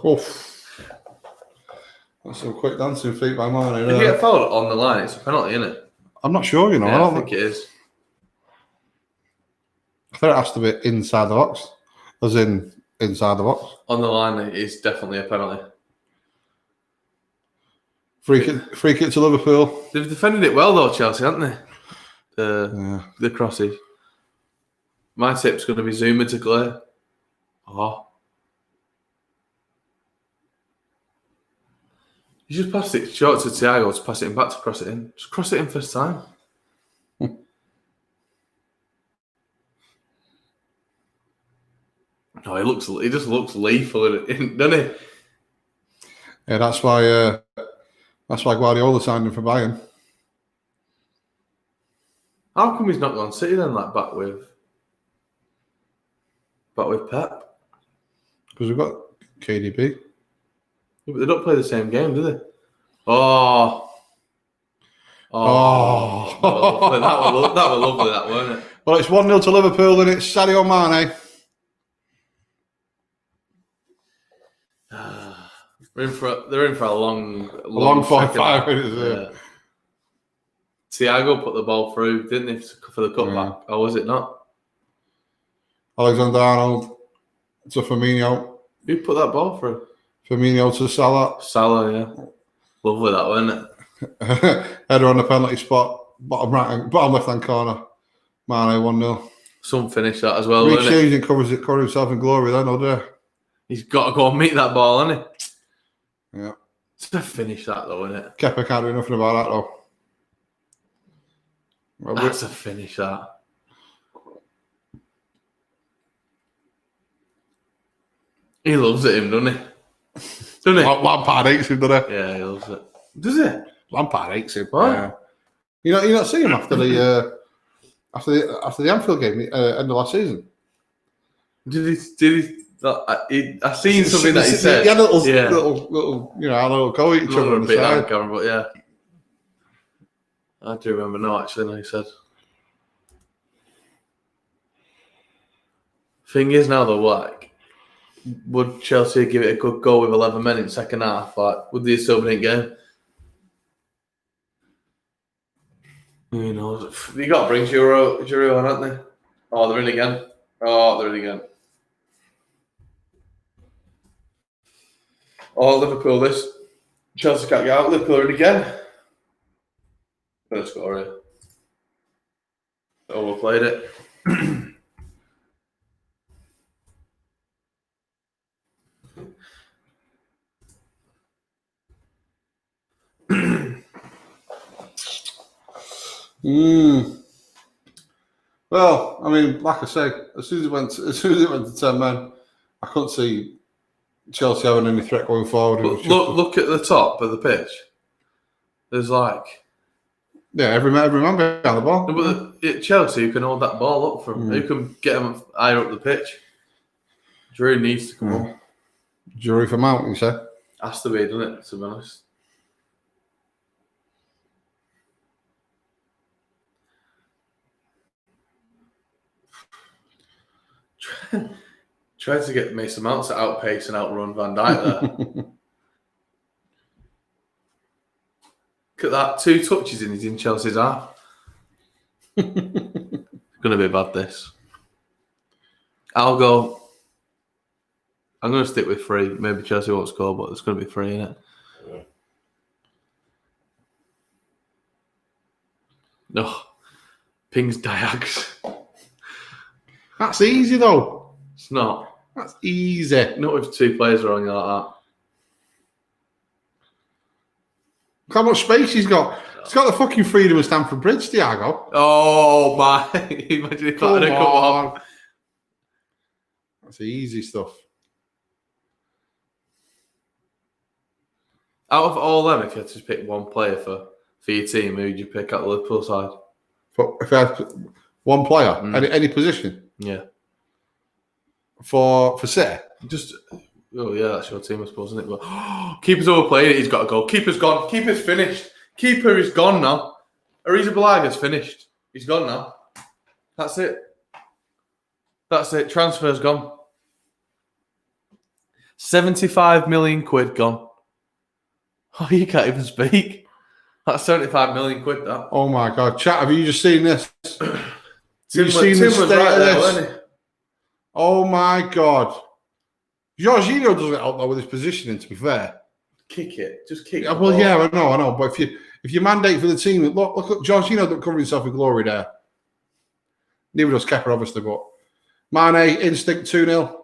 Oof. That's some quick dancing feet by Mane. If you get fouled on the line, it's a penalty, isn't it? I'm not sure, you know. Yeah, I think it is. I think it has to be inside the box. As in, inside the box. On the line, it's definitely a penalty. Free kick to Liverpool. They've defended it well, though, Chelsea, haven't they? The crosses. My tip's going to be Zuma to clear. Oh. You just passed it short to Thiago to pass it in back to cross it in. Just cross it in first time. No, he just looks lethal, doesn't he? Yeah, that's why Guardiola signed him for Bayern. How come he's not gone City then, like back with Pep? Because we've got KDB. Yeah, but they don't play the same game, do they? Oh. That was lovely, that, weren't it? Well, it's 1-0 to Liverpool and it's Sadio Mane. They're in for a long 45 minutes. Yeah. Thiago put the ball through, didn't he, for the cutback? Or was it not? Alexander-Arnold to Firmino. Who put that ball through? Firmino to Salah. Salah, yeah. Lovely that, wasn't it? Header on the penalty spot, bottom left-hand corner. Mane 1-0. Some finish that as well, Reece wasn't James covers himself in glory then, or he's got to go and meet that ball, hasn't he? Yeah. It's a finish that though, isn't it? Kepa can't do nothing about that though. Well, that's a finish that. He loves it, doesn't he? Doesn't he? Lampard hates him, doesn't he? Yeah, he loves it. Does he? Lampard hates him. What? You not see him after the after the Anfield game end of last season. Did he? I seen something that he said. He had little, a little go at each other on the side. Camera, but yeah, I do remember. No, actually, no, he said. Thing is now though, like, would Chelsea give it a good go with 11 men in second half? Like, would they still be in game? Who knows? You got to bring Giroud on, haven't they? Oh, they're in again. Oh, Liverpool, this. Chelsea can't get out. Liverpool are in again. Gonna score here. Overplayed it. Well, I mean, like I say, as soon as it went to 10 men, I couldn't see Chelsea having any threat going forward. Look at the top of the pitch. There's like every man behind the ball. No, but Chelsea, who can hold that ball up from, who can get them higher up the pitch. Giroud needs to come on. Giroud for Mount, you say? Has to be, doesn't it? To be honest. Tried to get Mason Mount to outpace and outrun Van Dijk there. Look at that. 2 touches and he's in Chelsea's half. It's going to be bad, this. I'm going to stick with 3. Maybe Chelsea won't score, but it's going to be 3, isn't it? Yeah. No. Pings Diags. That's easy, though. It's not. That's easy. Not if 2 players are on you like that. Look how much space he's got. He's got the fucking freedom of Stamford Bridge, Thiago. Oh, my. Imagine if that had come on. That's easy stuff. Out of all them, if you had to pick one player for your team, who would you pick at the Liverpool side? If I had one player, any position? Yeah. For City? That's your team, I suppose, isn't it? But keeper's overplayed it. He's got to go. Keeper's gone. Keeper's finished. Keeper is gone now. Ariza Balaga's finished. He's gone now. That's it. Transfer's gone. 75 million quid gone. Oh, you can't even speak. That's 75 million quid, that. Oh my God. Chat, have you just seen this? Tim was right there, wasn't he? Oh my God. Jorginho doesn't help though with his positioning, to be fair. Kick it. Just kick it. Well, yeah, I know. But if you mandate for the team, look at Jorginho don't cover himself with glory there. Neither does Kepa, obviously, but Mane, instinct 2-0.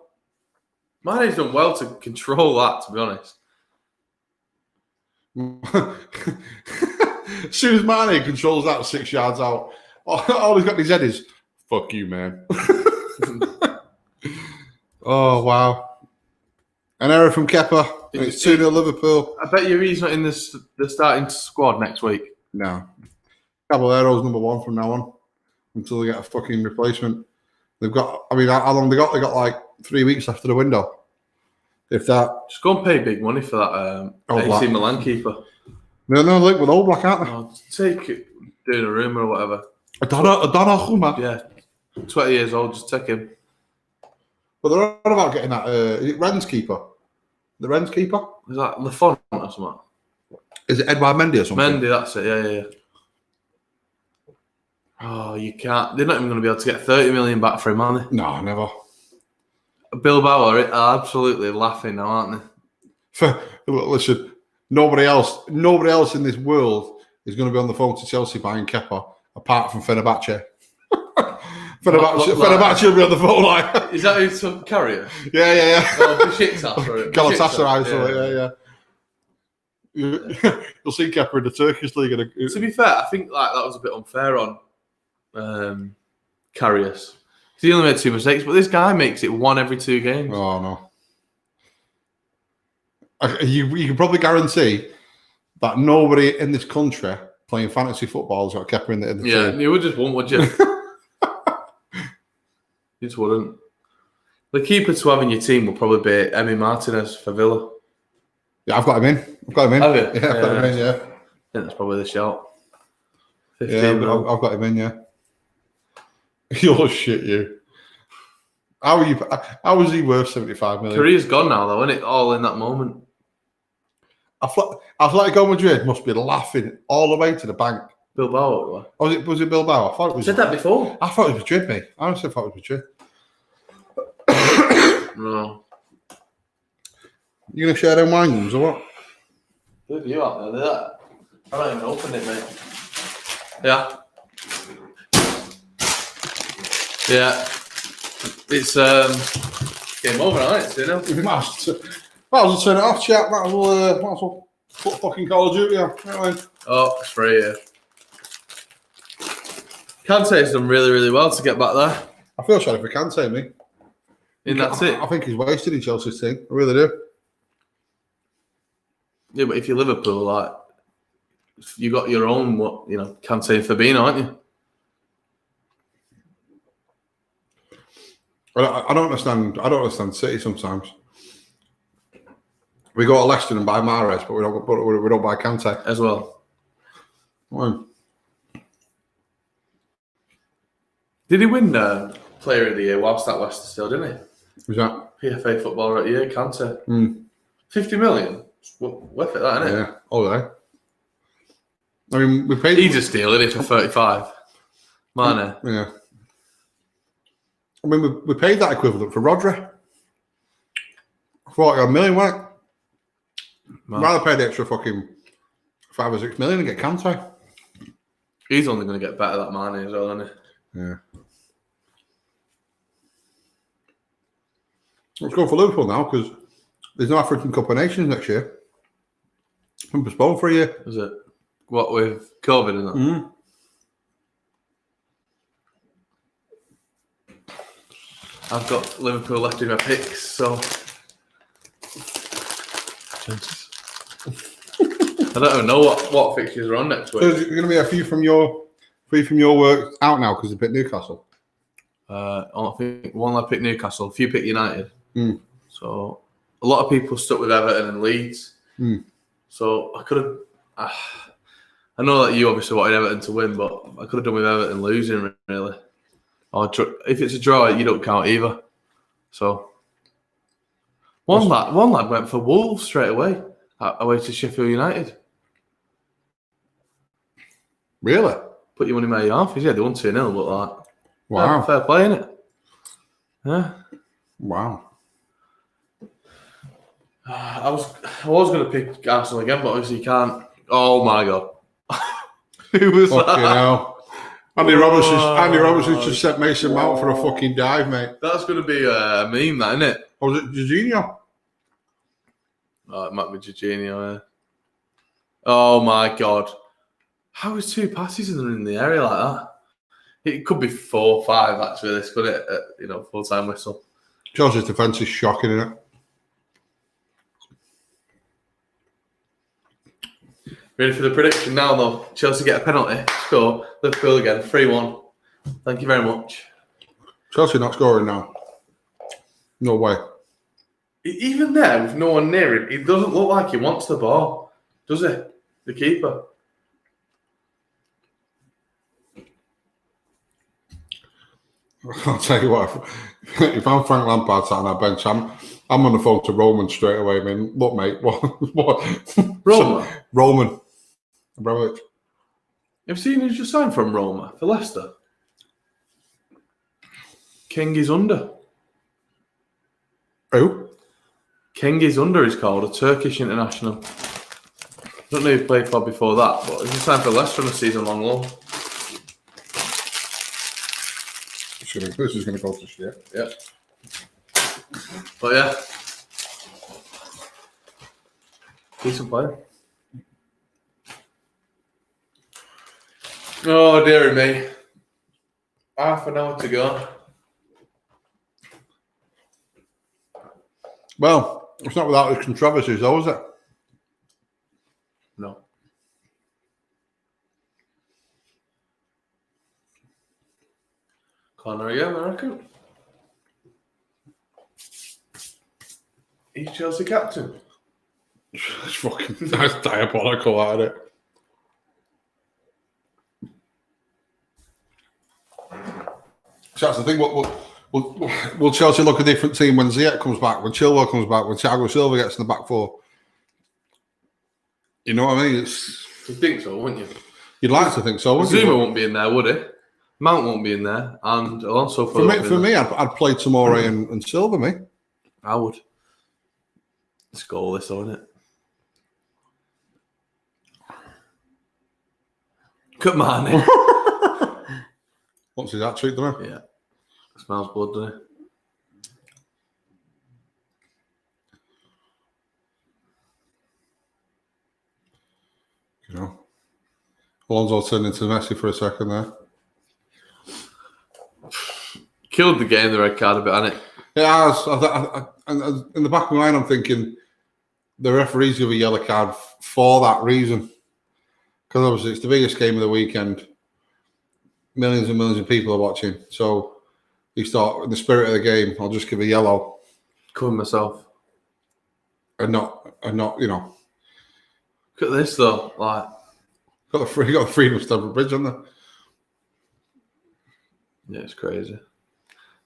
Mane's done well to control that, to be honest. As soon as Mane controls that 6 yards out, all he's got in his head is, fuck you, man. Oh, wow. An error from Kepa. It's 2-0 Liverpool. I bet you he's not in the starting squad next week. No. Caballero's number 1 from now on until they get a fucking replacement. They've got, how long they got? They got like 3 weeks after the window. If that. Just go and pay big money for that AC Milan keeper. No, link with Old Black, aren't they? Oh, take it, doing a room or whatever. Adana. Yeah. 20 years old, just take him. But they're on about getting that. Is it Rennes keeper? The Rennes keeper? Is that Lafont or something? Is it Edouard Mendy or something? Mendy, that's it. Yeah. Oh, you can't. They're not even going to be able to get 30 million back for him, are they? No, never. Bilbao are absolutely laughing now, aren't they? Listen, nobody else in this world is going to be on the phone to Chelsea buying Kepa apart from Fenerbahce. Fenerbahce will be on the phone like. Is that who's some carrier? Yeah. Oh, Besiktas. Galatasaray, yeah. You'll see Kepa in the Turkish league. To be fair, I think that was a bit unfair on Karius. He only made 2 mistakes, but this guy makes it 1 every 2 games. Oh no! You can probably guarantee that nobody in this country playing fantasy football has got Kepa in the team. You would just wouldn't, would you? You just wouldn't. The keeper to have in your team will probably be Emi Martinez for Villa. Yeah, I've got him in. Have you? Yeah, I've got him in, yeah. I think that's probably the shout. 15 I've got him in, yeah. You're shit, you. How is he worth 75 million? Career's gone now, though, isn't it? All in that moment. Atletico Madrid must be laughing all the way to the bank. Bilbao. Was it Bilbao? I thought it was. Said that before. I thought it was Madrid, mate. I honestly thought it was Madrid. No. You gonna share them wine gums or what? Good you out there, look at that. I don't even open it, mate. Yeah. Yeah. It's game over, isn't it? We might as well turn it off, chat. Might as well put fucking Call of Duty on. Anyway. Oh, it's free, yeah. Kante's done really, really well to get back there. I feel sorry for Kante, me. And that's it. I think he's wasted in Chelsea's team. I really do. Yeah, but if you're Liverpool, like, you got your own, Kante and Fabinho, aren't you? I don't understand. I don't understand City sometimes. We go to Leicester and buy Mahrez, but we don't buy Kante as well. Why? Did he win Player of the Year whilst at Leicester still? Didn't he? Who's that? PFA Footballer of the Year, Kante. 50 million. Worth it, that, isn't it? Yeah. All right. I mean, we paid. He just stealing it for 35. Mane. Yeah. I mean, we paid that equivalent for Rodri. 40 million, wasn't it? Rather pay the extra fucking 5 or 6 million and get Kante. He's only going to get better, that Mane as well, isn't he? Yeah. Let's go for Liverpool now because there's no African Cup of Nations next year. It's been postponed for a year. Is it? What, with COVID and that? Mm-hmm. I've got Liverpool left in my picks, so... I don't even know what fixtures are on next week. There's going to be a few from your work out now because they picked Newcastle. I think one I picked Newcastle, a few picked United. Mm. So a lot of people stuck with Everton and Leeds. Mm. So I could have. I know that you obviously wanted Everton to win, but I could have done with Everton losing really. Or if it's a draw, you don't count either. So one lad went for Wolves straight away to Sheffield United. Really? Put your money where your mouth is. Yeah, they won 2-0, but like, wow, fair play, innit? Yeah. Wow. I was going to pick Arsenal again, but obviously you can't. Oh my god, who was that? Hell. Andy Robertson just set Mason Mount for a fucking dive, mate. That's going to be a meme, that, isn't it? Or was it Jorginho? Oh, it might be Jorginho. Yeah. Oh my god, how is 2 passes in the area like that? It could be 4 or 5 actually. This could it, full-time whistle. Chelsea's defence is shocking, isn't it? Ready for the prediction now, though? Chelsea get a penalty, score, Liverpool again, 3-1. Thank you very much. Chelsea not scoring now. No way. Even there, with no one near him, he doesn't look like he wants the ball, does he? The keeper. I'll tell you what, if I'm Frank Lampard sat on that bench, I'm on the phone to Roman straight away. I mean, look, mate, what? Roman. Abramovich. Have you seen who's just signed from Roma for Leicester? Cengiz Under. Who? Cengiz Under is called, a Turkish international. I don't know who he played for before that, but he's signed for Leicester on a season-long loan. This is going to go to shit. Yeah. But yeah. Decent player. Oh, dearie me. Half an hour to go. Well, It's not without its controversies, though, is it? No. Corner again, I reckon. He's Chelsea captain. It's fucking that's diabolical, isn't it? So that's the thing. Will Chelsea look a different team when Ziyech comes back, when Chilwell comes back, when Thiago Silva gets in the back four? You know what I mean? You'd think so, wouldn't you? You'd like to think so, wouldn't you? Zuma won't be in there, would he? Mount won't be in there, and Alonso. For me, I'd play Tomori and Silva. Me, I would. It's goalless, though, isn't it? Come on, What's his hat trick, doesn't it? Yeah. Smells blood, doesn't it? You know, Alonso turned into Messi for a second there. Killed the game, the red card a bit, hasn't it? Yeah, and in the back of my mind, I'm thinking the referees give a yellow card for that reason. Because obviously it's the biggest game of the weekend. Millions and millions of people are watching. So you start in the spirit of the game, I'll just give a yellow. Cover myself. And not, you know. Look at this though. Like got the freedom of Stamford Bridge, haven't they? Yeah, it's crazy.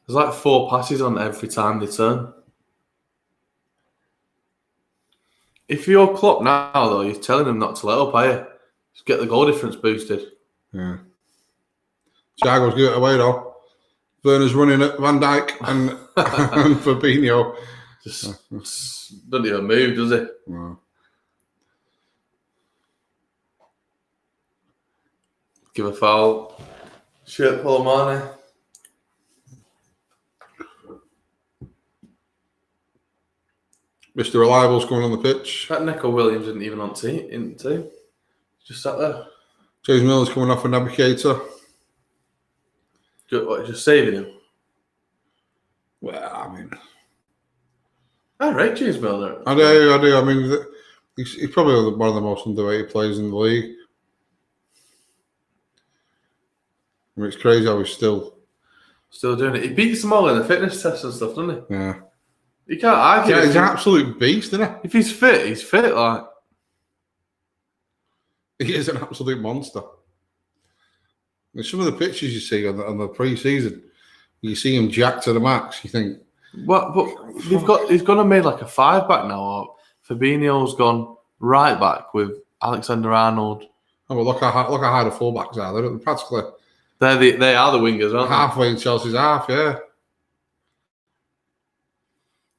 There's like 4 passes on every time they turn. If you're Klopp now, though, you're telling them not to let up, are you? Just get the goal difference boosted. Yeah. Thiago's give it away, though. Werner's running at Van Dijk and Fabinho. Just doesn't even move, does it? No. Give a foul. Shirt Paul Mane. Mr. Reliable's coming on the pitch. That Nico Williams isn't even on team. Just sat there. James Miller's coming off a navigator. Just saving him. Well, I mean, I rate James Milner. I do. I mean, he's probably one of the most underrated players in the league. I mean, it's crazy how he's still doing it. He beats them all in the fitness tests and stuff, doesn't he? Yeah. You can't argue. Yeah, he's an absolute beast, isn't he? If he's fit, he's fit. Like he is an absolute monster. And some of the pictures you see on the pre-season, you see him jacked to the max. You think, what? But he's gone and made like a 5-back now. Or Fabinho's gone right back with Alexander Arnold. Oh, well, look how high the fullbacks are. They're practically They are the wingers, aren't they? Halfway in Chelsea's half, yeah.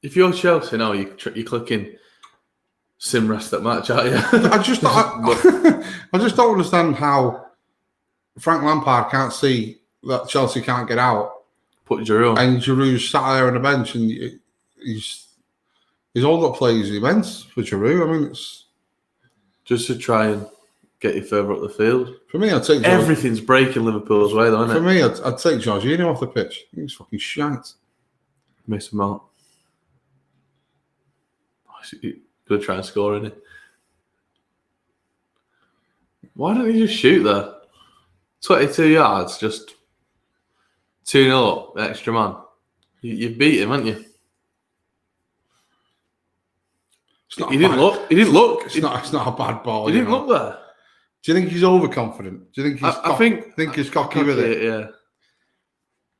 If you're Chelsea now, you're clicking sim rest that match, aren't you? I just don't understand how Frank Lampard can't see that Chelsea can't get out. Put Giroud on. And Giroud's sat there on the bench, and his hold-up play is immense for Giroud. I mean, it's just to try and get you further up the field. For me, I'd take everything's breaking Liverpool's way, though, isn't it? For me, I'd take Jorginho off the pitch. He's fucking shite. Miss him out. Gonna try and score, isn't it? Why don't you just shoot there? 22 yards, just 2-0 up, extra man. You've beat him, haven't you? He didn't look. It's not a bad ball. He didn't look there. Do you think he's overconfident? Do you think he's? I think he's cocky with it. Yeah.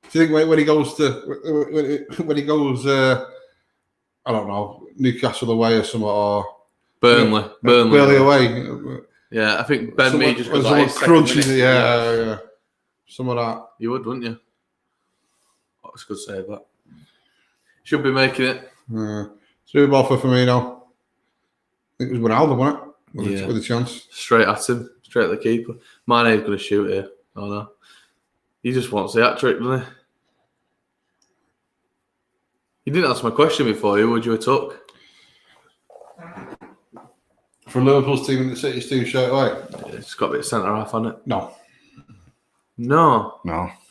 Do you think when he goes I don't know, Newcastle away or something, or Burnley away? Yeah, I think Ben Mee just goes like crunches it. Yeah. Some of that. You would, wouldn't you? Oh, it's a good save, that. Should be making it. Yeah. Through ball for Firmino. I think it was Ronaldo, wasn't it? With a chance. Straight at him. Straight at the keeper. Mane's going to shoot here. Oh, no. He just wants the hat-trick, doesn't he? You didn't ask my question before. Who would you have took? For Liverpool's team and the City's team straight away? Yeah, it's got a bit of centre-half on it. No.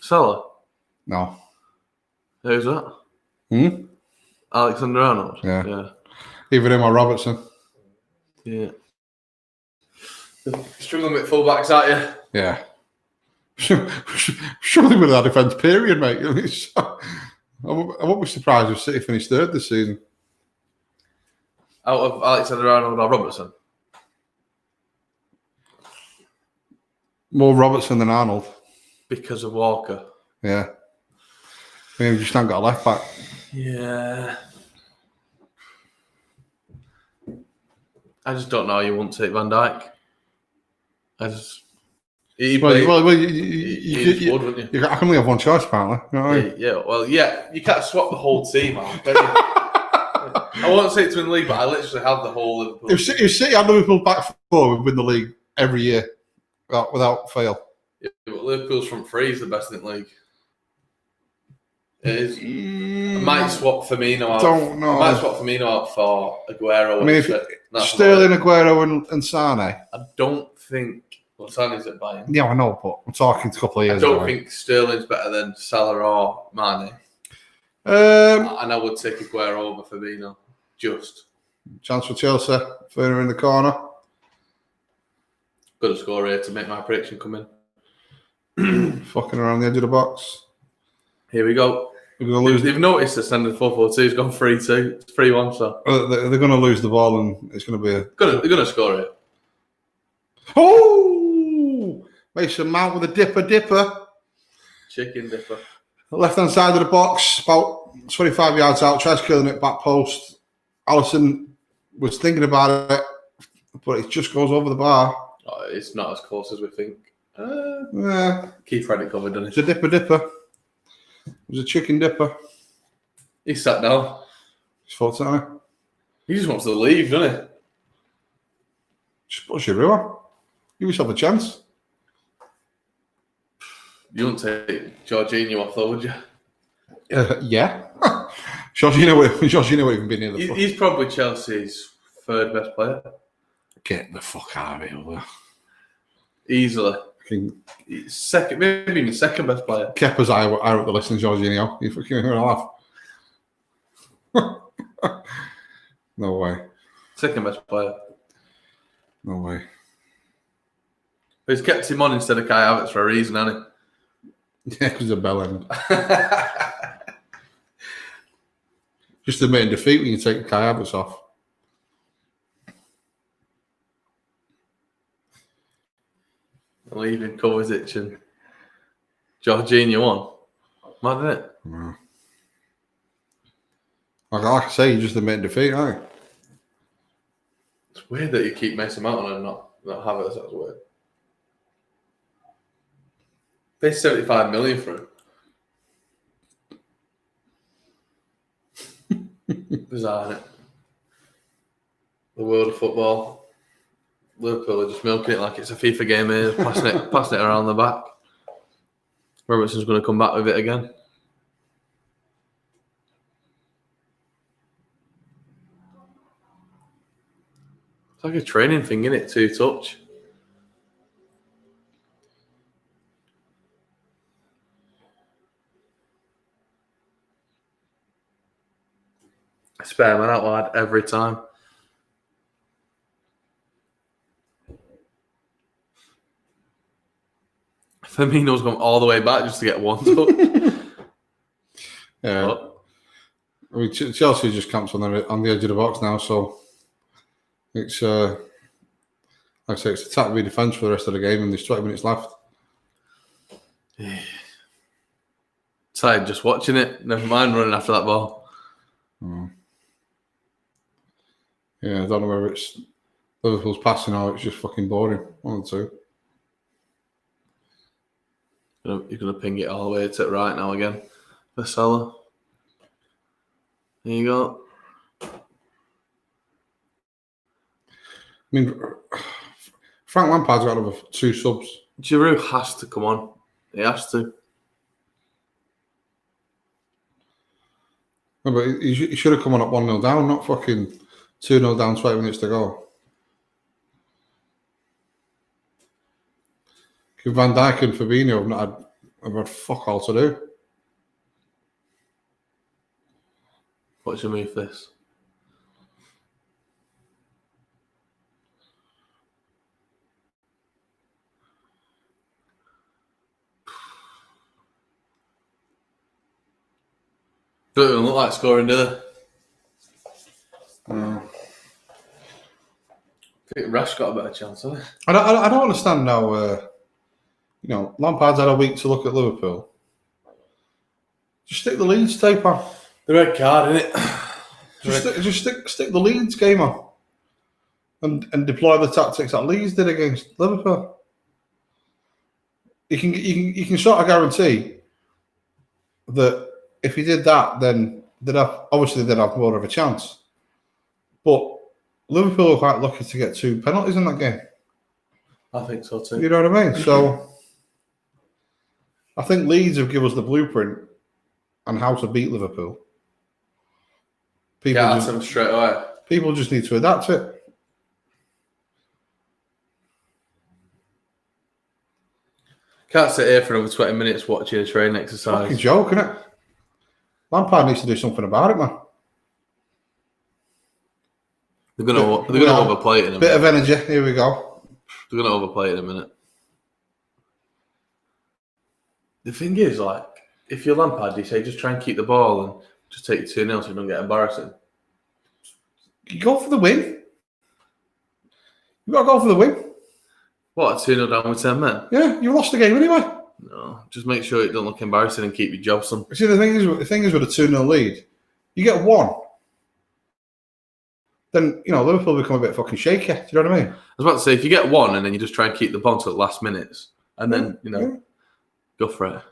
Salah? No. Who's that? Alexander Arnold? Yeah. Either him or Robertson. Yeah. Struggling with fullbacks, aren't you? Yeah. Struggling with our defence, period, mate. I won't be surprised if City finished third this season. Out of Alexander-Arnold or Robertson? More Robertson than Arnold. Because of Walker? Yeah. I mean, we just haven't got a left back. Yeah. I just don't know how you won't take Van Dijk. You can only have one choice, apparently. You know what I mean? Yeah, well, yeah, you can't swap the whole team out, can you? I won't say it to win the league, but I literally have the whole Liverpool. If City had Liverpool back four, we'd win the league every year without fail. Yeah, but Liverpool's front three is the best in the league. It is. I might swap Firmino out. Don't know. I might swap Firmino out for Aguero. I mean, if Sterling, Aguero, and Sane. I don't think. Well, Sane's at Bayern. Yeah, I know, but I'm talking a couple of years. I don't think Sterling's better than Salah or Mane. And I would take Aguero over Firmino. Just. Chance for Chelsea. Further in the corner. Got to score here to make my prediction come in. Fucking around the edge of the box. Here we go. They've noticed the standard 4-4-2 has gone 3-2, 3-1. So they're going to lose the ball, and it's going to be they're going to score it. Oh, Mason Mount with a dipper. Chicken dipper. Left hand side of the box, about 25 yards out. Tries killing it back post. Alisson was thinking about it, but it just goes over the bar. Oh, it's not as close as we think. Yeah. Keith Reddick covered, doesn't It's a dipper. It was a chicken dipper. He sat down. His fault, Sally. He just wants to leave, doesn't he? Just push everyone. Give yourself a chance. You wouldn't take Jorginho off, though, would you? Yeah. Jorginho would even be near the foot. He's probably Chelsea's third best player. Get the fuck out of here. Easily. Second, maybe even second best player. Kepa's higher up the list than Jorginho. You fucking hear a laugh. No way. Second best player. No way. But he's kept him on instead of Kai Havertz for a reason, hasn't he? Yeah, because of bell end. Just admitting defeat when you take Kai Havertz off. Leaving Kovacic and Jorginho on. Mad, isn't it? Yeah. Like I say, you just admit defeat, aren't you? It's weird that you keep Mason Mount on and not Havertz. That's weird. Paid 75 million for him. Bizarre, isn't it? The world of football. Liverpool are just milking it like it's a FIFA game here, passing it around the back. Robertson's going to come back with it again. It's like a training thing, isn't it? 2-touch. Spare man out wide every time. Firmino's gone all the way back just to get one touch. Yeah. I mean, Chelsea just camps on the edge of the box now, so it's like I say, it's attack v defence for the rest of the game, and there's 20 minutes left. Tired just watching it. Never mind running after that ball. Oh. Yeah, I don't know whether it's Liverpool's passing or it's just fucking boring. One or two. You're going to ping it all the way to it right now again for Salah. There you go. I mean, Frank Lampard's got over 2 subs. Giroud has to come on. He has to. No, but he should have come on at 1-0 down, not fucking 2-0 down, 20 minutes to go. Van Dijk and Fabinho have had fuck all to do. What's your move, this? Don't even look like scoring, do they? No. I think Rash got a better chance, hasn't he? I don't understand now. Lampard's had a week to look at Liverpool. Just stick the Leeds tape on. The red card, innit? Just stick the Leeds game on, and deploy the tactics that Leeds did against Liverpool. You can sort of guarantee that if he did that, then they'd have more of a chance. But Liverpool were quite lucky to get 2 penalties in that game. I think so too. You know what I mean? So I think Leeds have given us the blueprint on how to beat Liverpool. Get at them straight away. People just need to adapt to it. Can't sit here for another 20 minutes watching a training exercise. Fucking joke, isn't it? Lampard needs to do something about it, man. They're gonna overplay it in a minute. Bit of energy. Here we go. They're gonna overplay it in a minute. The thing is, like, if you're Lampard, you say just try and keep the ball and just take 2-0 so you don't get embarrassing. You go for the win. You got to go for the win. What, 2-0 down with 10 men? Yeah, you lost the game anyway. No, just make sure it don't look embarrassing and keep your job, son. See, the thing is with a 2-0 lead, you get 1. Then, Liverpool become a bit fucking shaky. Do you know what I mean? I was about to say, if you get 1 and then you just try and keep the ball until the last minutes, and then, go for it.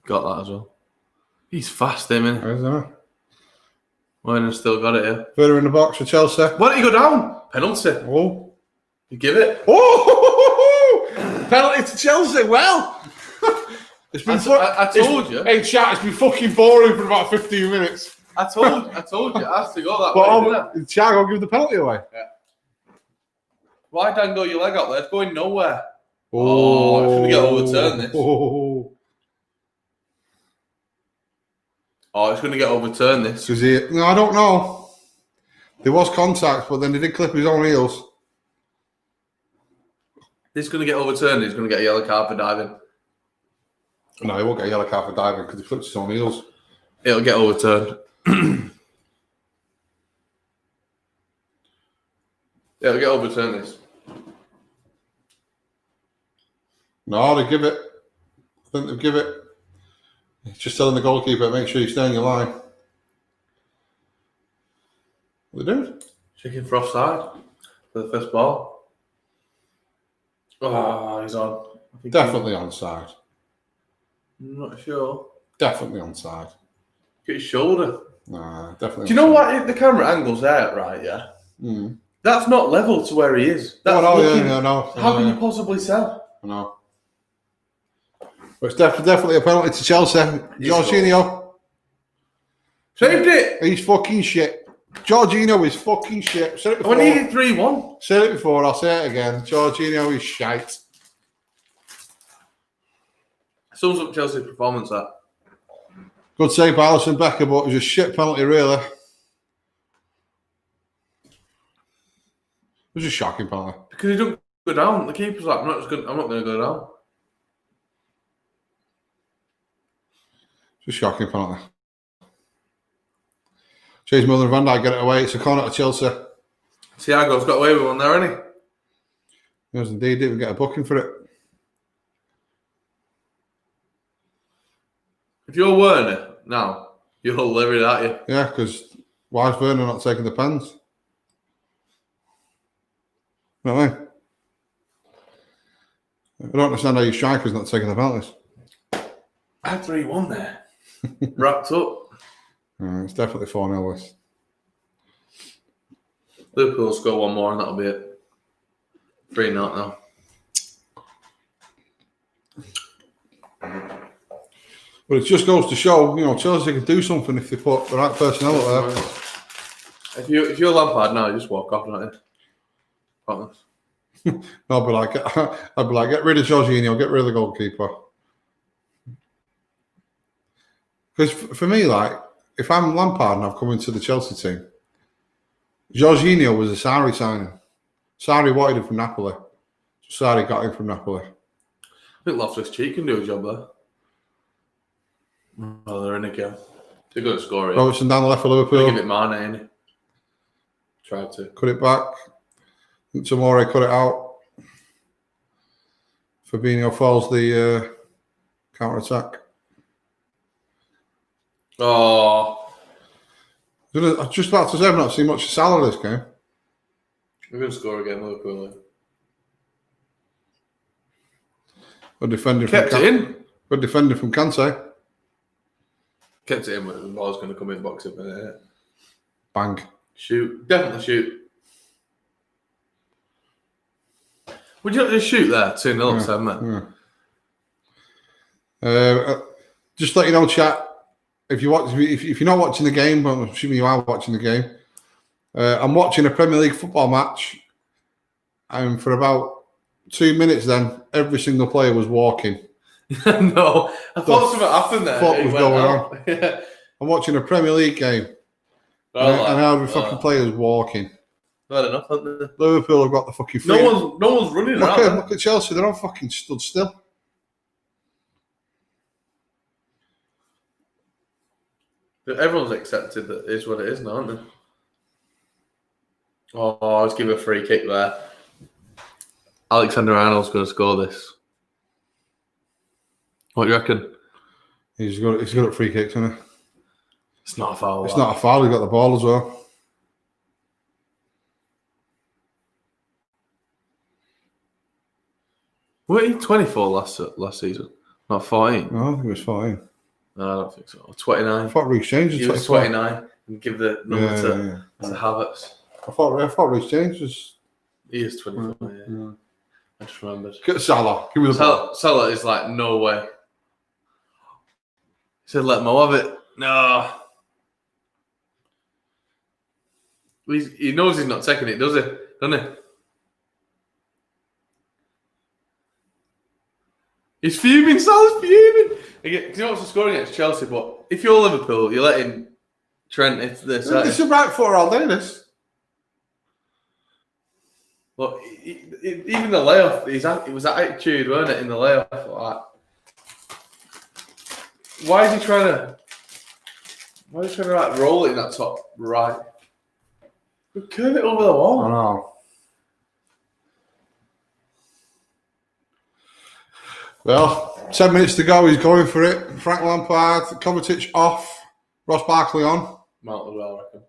Got that as well. He's fast, isn't he? Isn't he? Werner's still got it here. Werner in the box for Chelsea. Why don't you go down? Penalty. Oh. You give it. Oh! Penalty to Chelsea. Well, it's been. I told you. Hey, chat. It's been fucking boring for about 15 minutes. I told you. It has to go that way. Chat, I'll give the penalty away. Yeah. Why dangle your leg out there? It's going nowhere. Oh, it's going to get overturned. This. It's going to get overturned. This. No, I don't know. There was contact, but then he did clip his own heels. This is going to get overturned. He's going to get a yellow card for diving. No, he won't get a yellow card for diving because he flipped his own heels. It'll get overturned. It'll get overturned. This. No, they give it. I think they'll give it. It's just telling the goalkeeper, make sure you stay on your line. What are they doing? Checking for offside for the first ball. Oh, he's on. Definitely onside. I'm not sure. Definitely onside. Get his shoulder. Nah, definitely. Do you know what? The camera angle's there, right? Yeah. Mm. That's not level to where he is. That's no. How can you possibly tell? I know. But it's definitely a penalty to Chelsea. Jorginho. Saved it. He's fucking shit. Jorginho is fucking shit. Said it before. We needed 3-1. Said it before, I'll say it again. Jorginho is shite. Sums up Chelsea's performance, that. Good save by Alisson Becker, but it was a shit penalty, really. It was a shocking penalty. Because he didn't go down. The keeper's like, I'm not going to go down. It's a shocking penalty. Chase Miller and Van Dijk get it away. It's a corner to Chelsea. Thiago's got away with one there, hasn't he? Yes, indeed. Didn't even get a booking for it. If you're Werner now, you'll live it at you. Yeah, because why is Werner not taking the pens? You know what I mean? I don't understand how your striker's not taking the penalties. I had 3-1 there. Wrapped up. It's definitely 4-0 this. Liverpool will score one more and that'll be it. 3-0 now. But it just goes to show, Chelsea can do something if they put the right personnel up there. If you're Lampard now, you just walk off, don't you? Pointless. I'd be like, get rid of Jorginho, get rid of the goalkeeper. Because for me, if I'm Lampard and I've come into the Chelsea team, Jorginho was a Sarri signing. Sarri wanted him from Napoli. Sarri got him from Napoli. I think Loftus-Cheek can do a job there. Oh, they're in again. They're going to score here. Robertson down the left for Liverpool. Give it Mane, ain't he? Tried to. Cut it back. Tomori cut it out. Fabinho falls the counter-attack. Oh. I was just about to say, I've not seen much of Salah this game. We're going to score again, Liverpool. Good defending Kept it in. Good defending from Kante. Kept it in, but the ball's going to come in box up in it. Bang. Shoot. Definitely shoot. Would you like to shoot there? 2-0, 7 men. Just let you know, chat. If you're not watching the game, but I'm assuming you are watching the game, I'm watching a Premier League football match, and for about 2 minutes, then every single player was walking. No, I thought something happened there. What was going on? Yeah. I'm watching a Premier League game, and every fucking player is walking. Not enough, haven't they? Liverpool have got the fucking. No one's running around. Look at Chelsea; they're all fucking stood still. Everyone's accepted that it is what it is now, aren't they? Oh, let's give a free kick there. Alexander-Arnold's going to score this. What do you reckon? He's good at free kicks, isn't he? It's not a foul. It's not a foul. He got the ball as well. Were he 24 last season? Not 14? No, I think it was 14. No, I don't think so. 29. I thought Reece James was 29. And give the number to Havertz. I thought Reece James was. He is 24. Yeah. I just remembered. Get Salah. Give me the ball. Salah is like, no way. He said, let Mo have it. No. He knows he's not taking it, does he? Doesn't he? He's fuming. Salah's fuming. Again, he wants to score against Chelsea, but if you're Liverpool, you're letting Trent into this. It's a right foot all day, this. Look, even the layoff, it was attitude, weren't it, in the layoff? Like, why is he trying to like roll it in that top right? Curve it over the wall. I know. Well, 10 minutes to go. He's going for it. Frank Lampard, Kovacic off, Ross Barkley on. Mount as well, I reckon.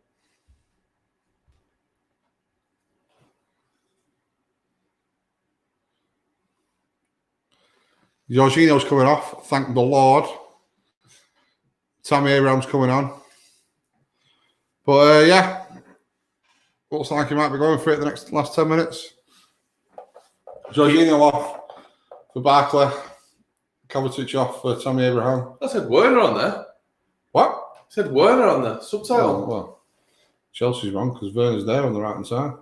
Jorginho's coming off. Thank the Lord. Tammy Abraham's coming on. But yeah, looks like he might be going for it the last 10 minutes. Jorginho off for Barkley. Kovacic off for Tammy Abraham. I said Werner on there. What? I said Werner on there. Subtitle. Well, Chelsea's wrong because Werner's there on the right hand side.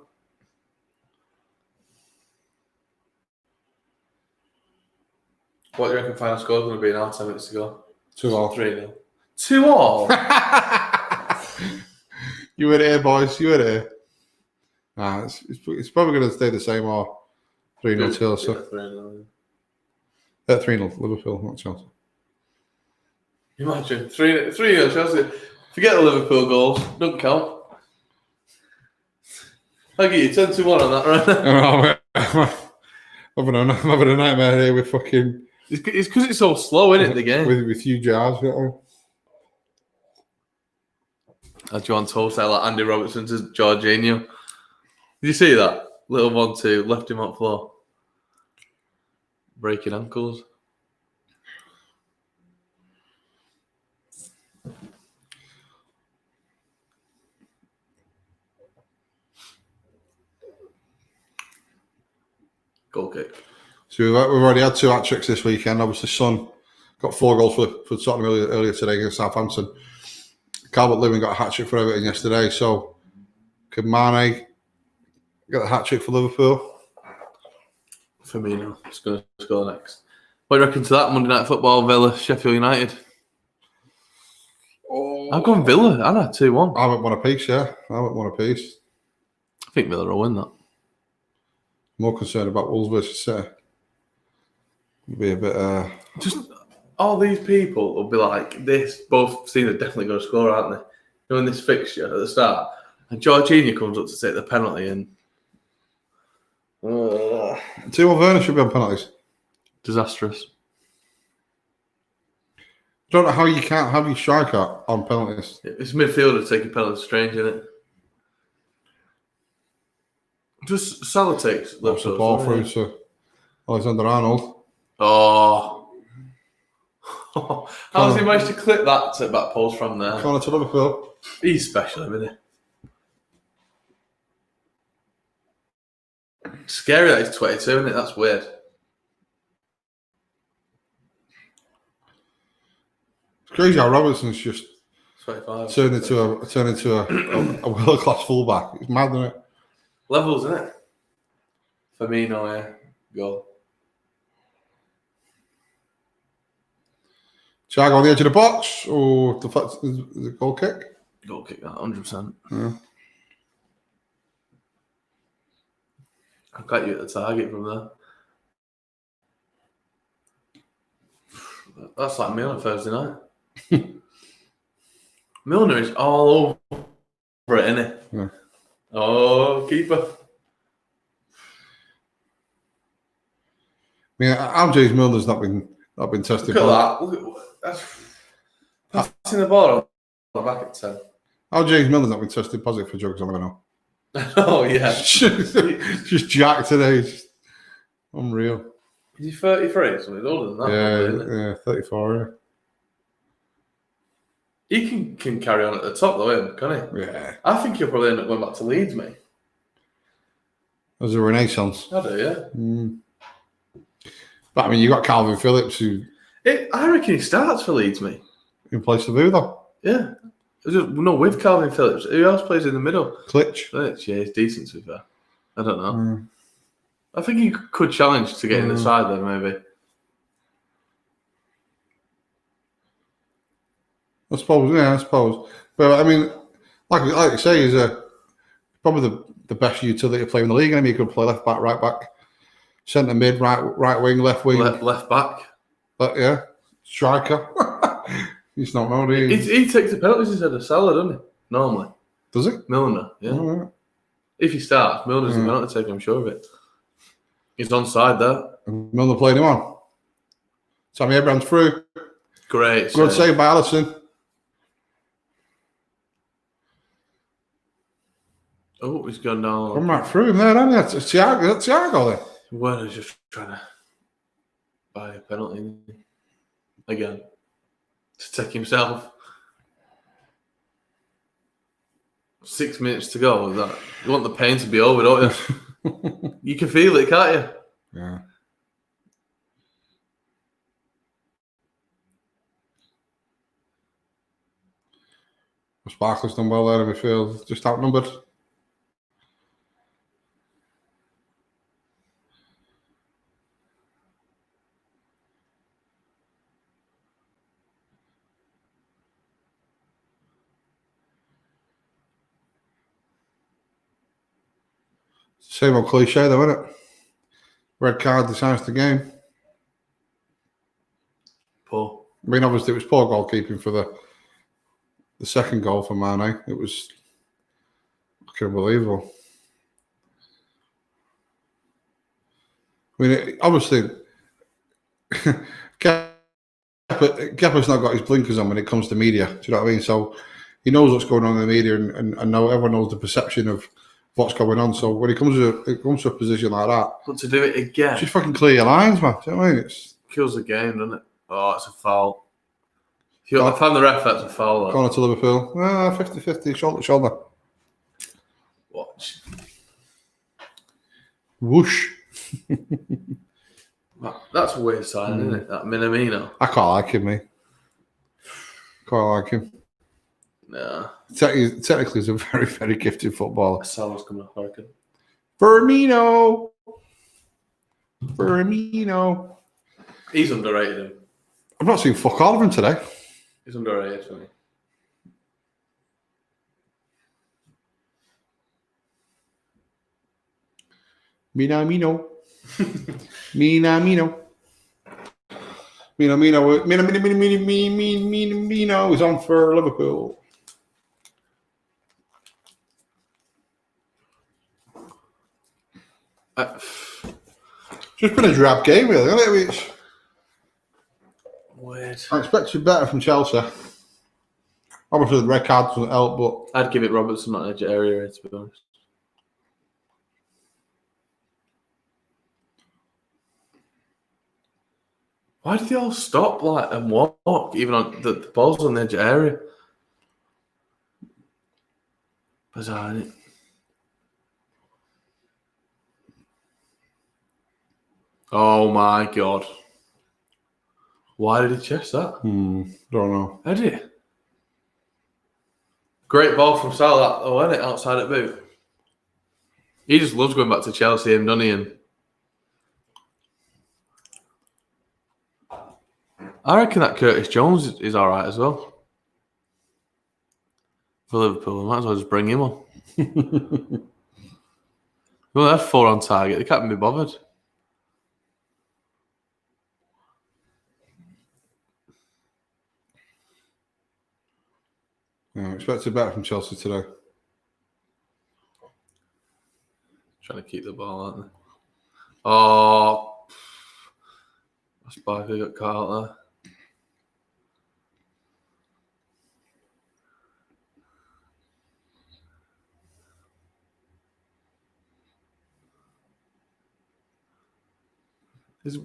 What do you reckon final score is going to be now? 10 minutes to go. 2-2. 3-0. 2-2? You heard it here, boys. You heard it here. Nah, it's probably going to stay the same or 3-0 Chelsea. 3-0. 3-0 Liverpool, not Chelsea. Imagine 3-0 Chelsea. Forget the Liverpool goals. Don't count. I'll give you 10-1 on that right now. I'm having a nightmare here with fucking. It's because it's so slow, isn't it, the game? With huge jars, you know. As John told say like Andy Robertson to Jorginho. Did you see that? Little 1-2, left him on floor. Breaking ankles. Goal kick. So we've already had 2 hat-tricks this weekend. Obviously, Son got 4 goals for Tottenham earlier today against Southampton. Calvert-Lewin got a hat-trick for Everton yesterday. So could Mane get a hat-trick for Liverpool? Firmino is going to score next. What do you reckon to that Monday Night Football, Villa, Sheffield United? Oh. I've gone Villa, haven't I? 2-1. I haven't won a piece, yeah. I haven't won a piece. I think Villa will win that. more concerned about Wolves versus City. It'll be a bit. Just all these people will be like this. Both teams are definitely going to score, aren't they? You know, in this fixture at the start, and Jorginho comes up to take the penalty, and Timo Werner should be on penalties. Disastrous. I don't know how you can't have your striker on penalties. It's midfielder taking penalties. Strange, isn't it? Just Salah takes Lots of ball through to Alexander Arnold. Oh. How has he managed to clip that to back post from there? Corner to Liverpool. He's special, isn't he? Scary that he's 22, isn't it? That's weird. It's crazy how Robertson's just 25. turned into a world class fullback. It's mad, isn't it? Levels, isn't it? Firmino, yeah. Goal. Thiago on the edge of the box or the goal kick? Goal kick that, 100%. Yeah. I'll get you at the target from there. That's like me on a Thursday night. Milner is all over it, isn't he? Yeah. Oh, keeper. I mean, how James Milner's not been tested. Look at that. Look at that's passing the ball on the back at 10. How James Milner's not been tested positive for drugs, I don't know. Oh, yeah. Just jacked today. Just unreal. Is he 33? So he's older than that. Probably, Yeah, 34, yeah. He can carry on at the top, though, can't he? Yeah. I think he'll probably end up going back to Leeds, mate. There's a renaissance. I do, yeah. But, I mean, you got Calvin Phillips who... I reckon he starts for Leeds, mate. In place of who, though? Yeah. No, with Calvin Phillips. Who else plays in the middle? Klitsch. Yeah, he's decent, to be fair. I don't know. I think he could challenge to get in the side then, maybe. I suppose. But, I mean, like you say, he's probably the best utility player in the league. I mean, he could play left back, right back, centre mid, right wing, left wing. Left back. But, yeah, striker. He's not known. He takes the penalties instead of Salah, doesn't he? Normally. Does he? Milner, yeah. Oh, yeah. If he starts, Milner's the penalty taker, I'm sure of it. He's on side there. Milner played him on. Tammy Abraham's through. Great. Good save by Alisson. Oh, he's gone down. Come right through him there, hasn't he? That's Thiago there. Werner's just trying to buy a penalty again to take himself. 6 minutes to go. That you want the pain to be over, don't you? You can feel it, can't you? Yeah. Sparkle's done well there in midfield. Just outnumbered. Same old cliche though, isn't it? Red card decides the game. Poor. I mean, obviously it was poor goalkeeping for the second goal for Mane. It was fucking unbelievable. I mean, obviously, Kepa's not got his blinkers on when it comes to media. Do you know what I mean? So he knows what's going on in the media, and everyone knows the perception of what's going on. So when it comes to a position like that, but to do it again, just fucking clear your lines, man. Do you know what I mean? It kills the game, doesn't it? Oh, it's a foul. If you're the ref, that's a foul. Though. Corner to Liverpool. 50-50, shoulder to shoulder. Watch. Whoosh. That's a weird sign, isn't it? That Minamino. I quite like him, mate. Quite like him. Nah. Technically, he's a very, very gifted footballer. Salah's coming off, I reckon. Firmino. He's underrated him. I've not seen fuck all of him today. He's underrated for me. Minamino. Minamino is on for Liverpool. Just been a drab game, really, hasn't it? It's weird. I expected better from Chelsea. Obviously, the red card doesn't help, but I'd give it Robertson on edge area, to be honest. Why did they all stop and walk, even on the ball's on the edge area? Bizarre, isn't it? Oh my god. Why did he chest that? Don't know. Did he? Great ball from Salah, isn't it? Outside at boot. He just loves going back to Chelsea, doesn't he? And I reckon that Curtis Jones is all right as well. For Liverpool, might as well just bring him on. Well, that's 4 on target. They can't be bothered. Yeah, I expected better from Chelsea today. Trying to keep the ball, aren't they? Oh, that's Barkley got caught out there. Is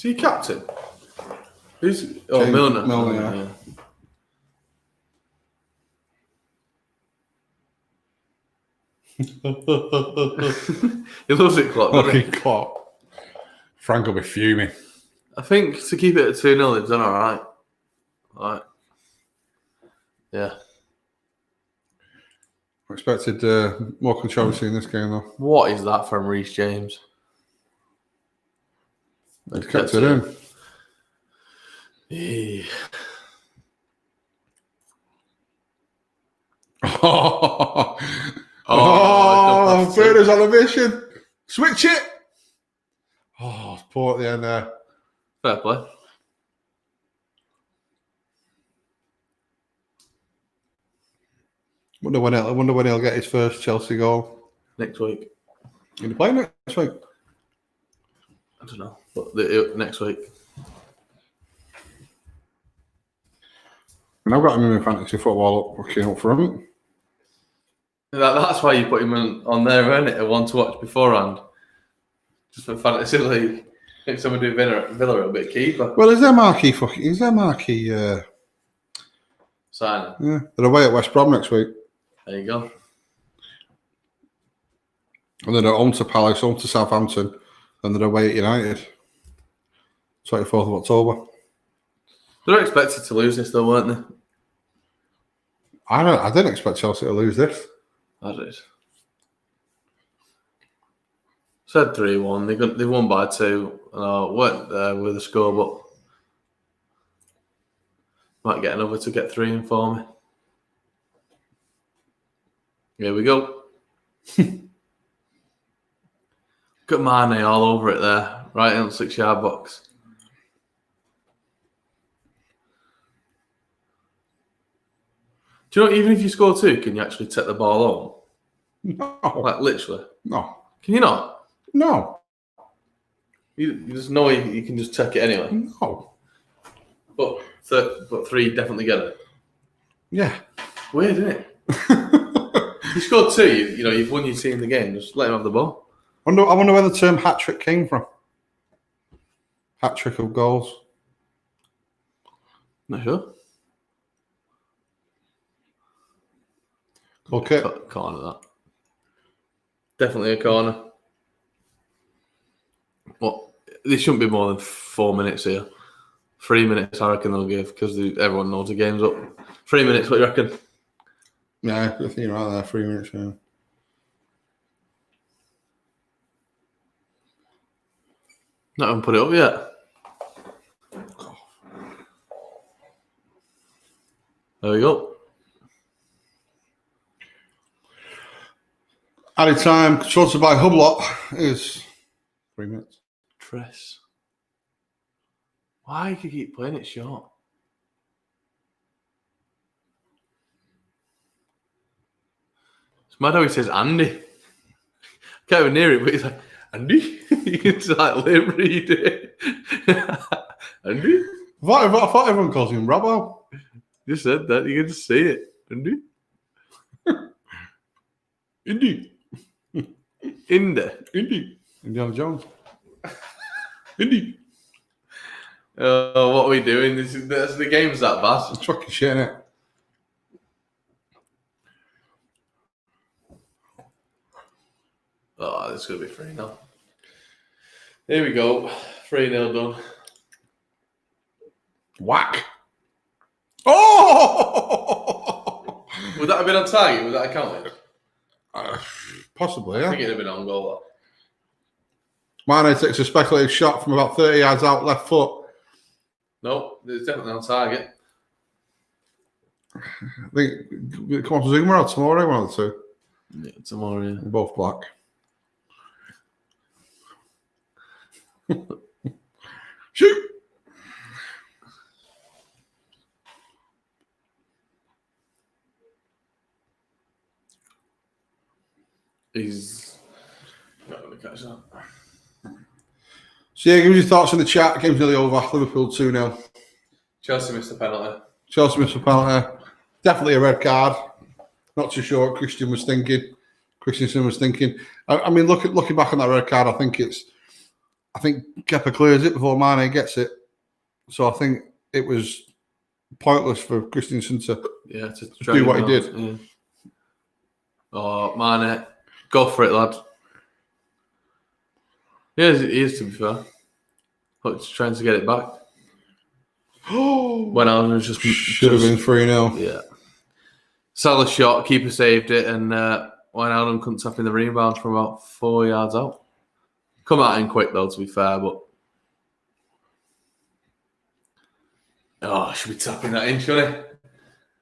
he captain? Who's Milner? Milner, yeah. He loves it, Klopp. Fucking Klopp. Frank will be fuming. I think to keep it at 2-0, they've done all right. All right. Yeah. I expected more controversy in this game, though. What is that from Reece James? He's kept it in. Yeah. Berners on a mission. Switch it. Oh, poor at the end there. Fair play. Wonder when he'll get his first Chelsea goal. Next week. Can he play next week? I don't know, but next week. And I've got him in fantasy football looking up for him. That's why you put him on there, isn't it? A one to watch beforehand. Just for fantasy league. I think someone do Villa a bit keeper. Well, is there marquee signing? Yeah, they're away at West Brom next week. There you go. And then they're home to Palace, home to Southampton, and they're away at United. 24th of October. They were expected to lose this though, weren't they? I didn't expect Chelsea to lose this. I did. Said 3-1. They won by 2. Weren't there with the score, but might get another to get 3 in for me. Here we go. Got Mane all over it there, right in the 6-yard box. Do you know, even if you score 2, can you actually take the ball home? No. Like, literally? No. Can you not? No. You just know you can just take it anyway? No. But 3 definitely get it? Yeah. Weird, isn't it? You scored 2, you've won your team the game. Just let him have the ball. I wonder where the term hat-trick came from. Hat-trick of goals. Not sure. Okay. Corner, that. Definitely a corner. Well, there shouldn't be more than 4 minutes here. 3 minutes, I reckon they'll give, because everyone knows the game's up. 3 minutes, what do you reckon? Yeah, I think you're right there. 3 minutes, yeah. Not even put it up yet. There we go. Added time, sponsored by Hublot, is 3 minutes. Tress. Why do you keep playing it short? It's mad how he says Andy. Can't even hear it, but he's like, Andy? You can just like lip read it. Andy? I thought everyone calls him Robbo. You said that, you can just say it. Andy? Indy. Indy. Indiana Jones. Indy. What are we doing? The game's that bad. It's fucking shit, innit? Oh, this is going to be 3-0. Here we go. 3-0 done. Whack. Oh! Would that have been on target? Would that have counted? Possibly, I yeah. think it'd have been on goal. Mane takes a speculative shot from about 30 yards out, left foot. No, it's definitely on target. I think it come off Zuma or tomorrow, one of the two. Yeah, tomorrow, yeah. They're both black. Shoot! He's not going to catch that. So yeah, give us your thoughts in the chat. Game's nearly over. Liverpool 2-0. Chelsea missed the penalty. Chelsea missed a penalty. Definitely a red card. Not too sure what Christensen was thinking. I mean, looking back on that red card, I think Kepa clears it before Mane gets it. So I think it was pointless for Christensen to do what he did. Yeah. Oh, Mane, go for it, lad. Yeah, he is, to be fair. But he's trying to get it back. When I was just should have been 3-0. Yeah. Salah shot, keeper saved it, and Wijnaldum couldn't tap in the rebound from about 4 yards out. Come out in quick though, to be fair, but should be tapping that in, shouldn't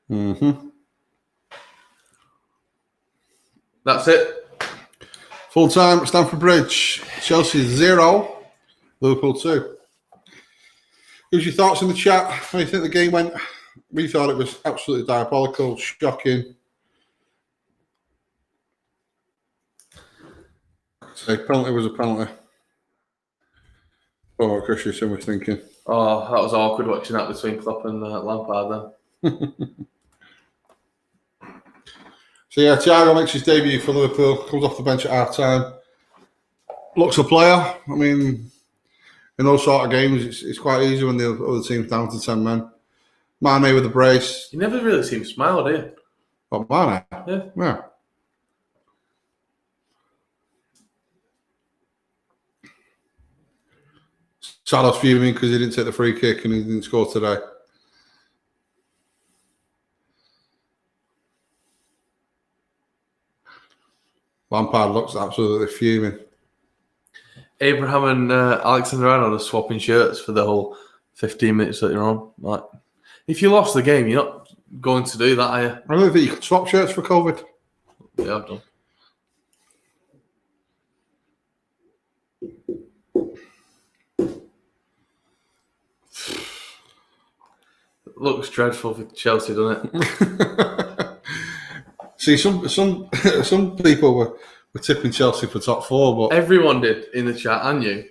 he? Mm-hmm. That's it. Full time at Stamford Bridge. Chelsea 0, Liverpool 2. Who's your thoughts in the chat? How do you think the game went? We thought it was absolutely diabolical, shocking. So penalty was a penalty. Oh, what Christensen was thinking. Oh, that was awkward watching that between Klopp and Lampard then. So yeah, Thiago makes his debut for Liverpool, comes off the bench at half time. Looks a player. I mean, in those sort of games, it's quite easy when the other team's down to 10 men. Mane with a brace. You never really seem to smile, do you? Oh, Mane? Yeah. Salah's fuming because he didn't take the free kick and he didn't score today. Lampard looks absolutely fuming. Abraham and Alexander-Arnold are swapping shirts for the whole 15 minutes that you're on. Like, if you lost the game, you're not going to do that, are you? I don't think you could swap shirts for COVID. Yeah, I've done. It looks dreadful for Chelsea, doesn't it? See, some people were tipping Chelsea for top 4, but everyone did in the chat, and you.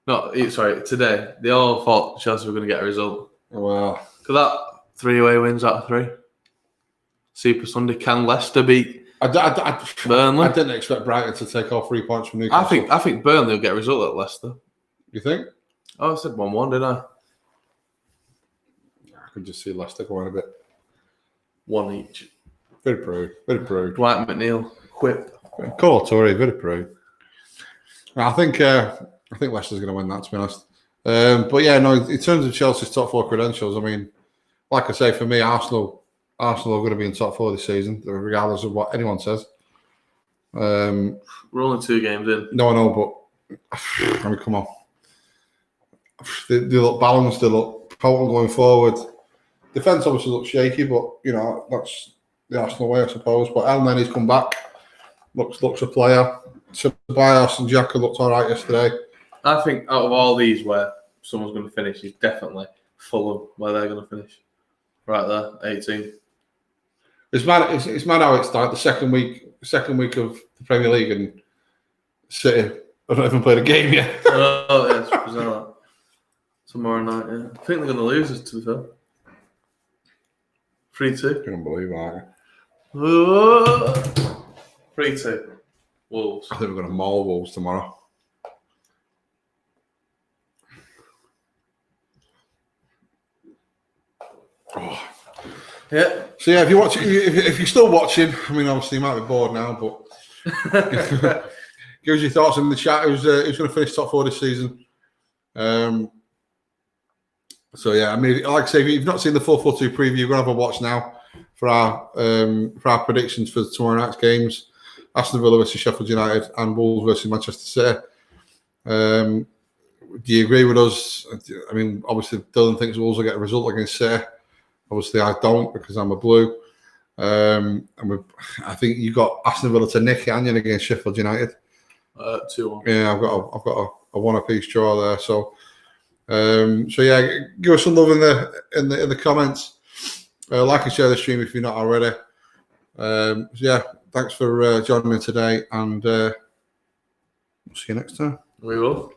Today they all thought Chelsea were going to get a result. Wow! Because that 3 away wins out of 3. Super Sunday. Can Leicester beat Burnley? I didn't expect Brighton to take all 3 points from Newcastle. I think Burnley will get a result at Leicester. You think? Oh, I said 1-1, didn't I? I could just see Leicester going a bit. 1 each. Very proud. Dwight McNeil, whip. Call Tory, very proud. I think Leicester's going to win that, to be honest. But yeah, no. In terms of Chelsea's top 4 credentials, I mean, like I say, for me, Arsenal are going to be in top 4 this season, regardless of what anyone says. We're only 2 games in. No, I know, but I mean, come on. They look balanced. They look potent going forward. Defence obviously looks shaky, but you know that's the Arsenal way, I suppose. But El Nenny's come back. Looks a player. Ceballos and Xhaka looked all right yesterday. I think out of all these where someone's going to finish, is definitely Fulham where they're going to finish. Right there, 18. It's mad how it's like the second week of the Premier League and City have not even played a game yet. Oh, yeah, it's bizarre. Tomorrow night, yeah. I think they're going to lose us, to be fair. 3-2. Can't believe that. 3-2. Wolves. I think we're going to maul Wolves tomorrow. Oh. Yeah. So yeah, if you're still watching, I mean, obviously you might be bored now, but give us your thoughts in the chat. Who's going to finish top 4 this season? So yeah, I mean, like I say, if you've not seen the 4-4-2 preview, you're going to have a watch now for our predictions for tomorrow night's games: Aston Villa versus Sheffield United and Wolves versus Manchester City. Do you agree with us? I mean, obviously Dylan thinks Wolves will get a result against City. Obviously, I don't because I'm a blue. I think you got Aston Villa to nick Anion against Sheffield United. 2-1. Yeah, I've got a one-apiece draw there. So yeah, give us some love in the comments. Like and share the stream if you're not already. So yeah, thanks for joining me today, and we'll see you next time. We will.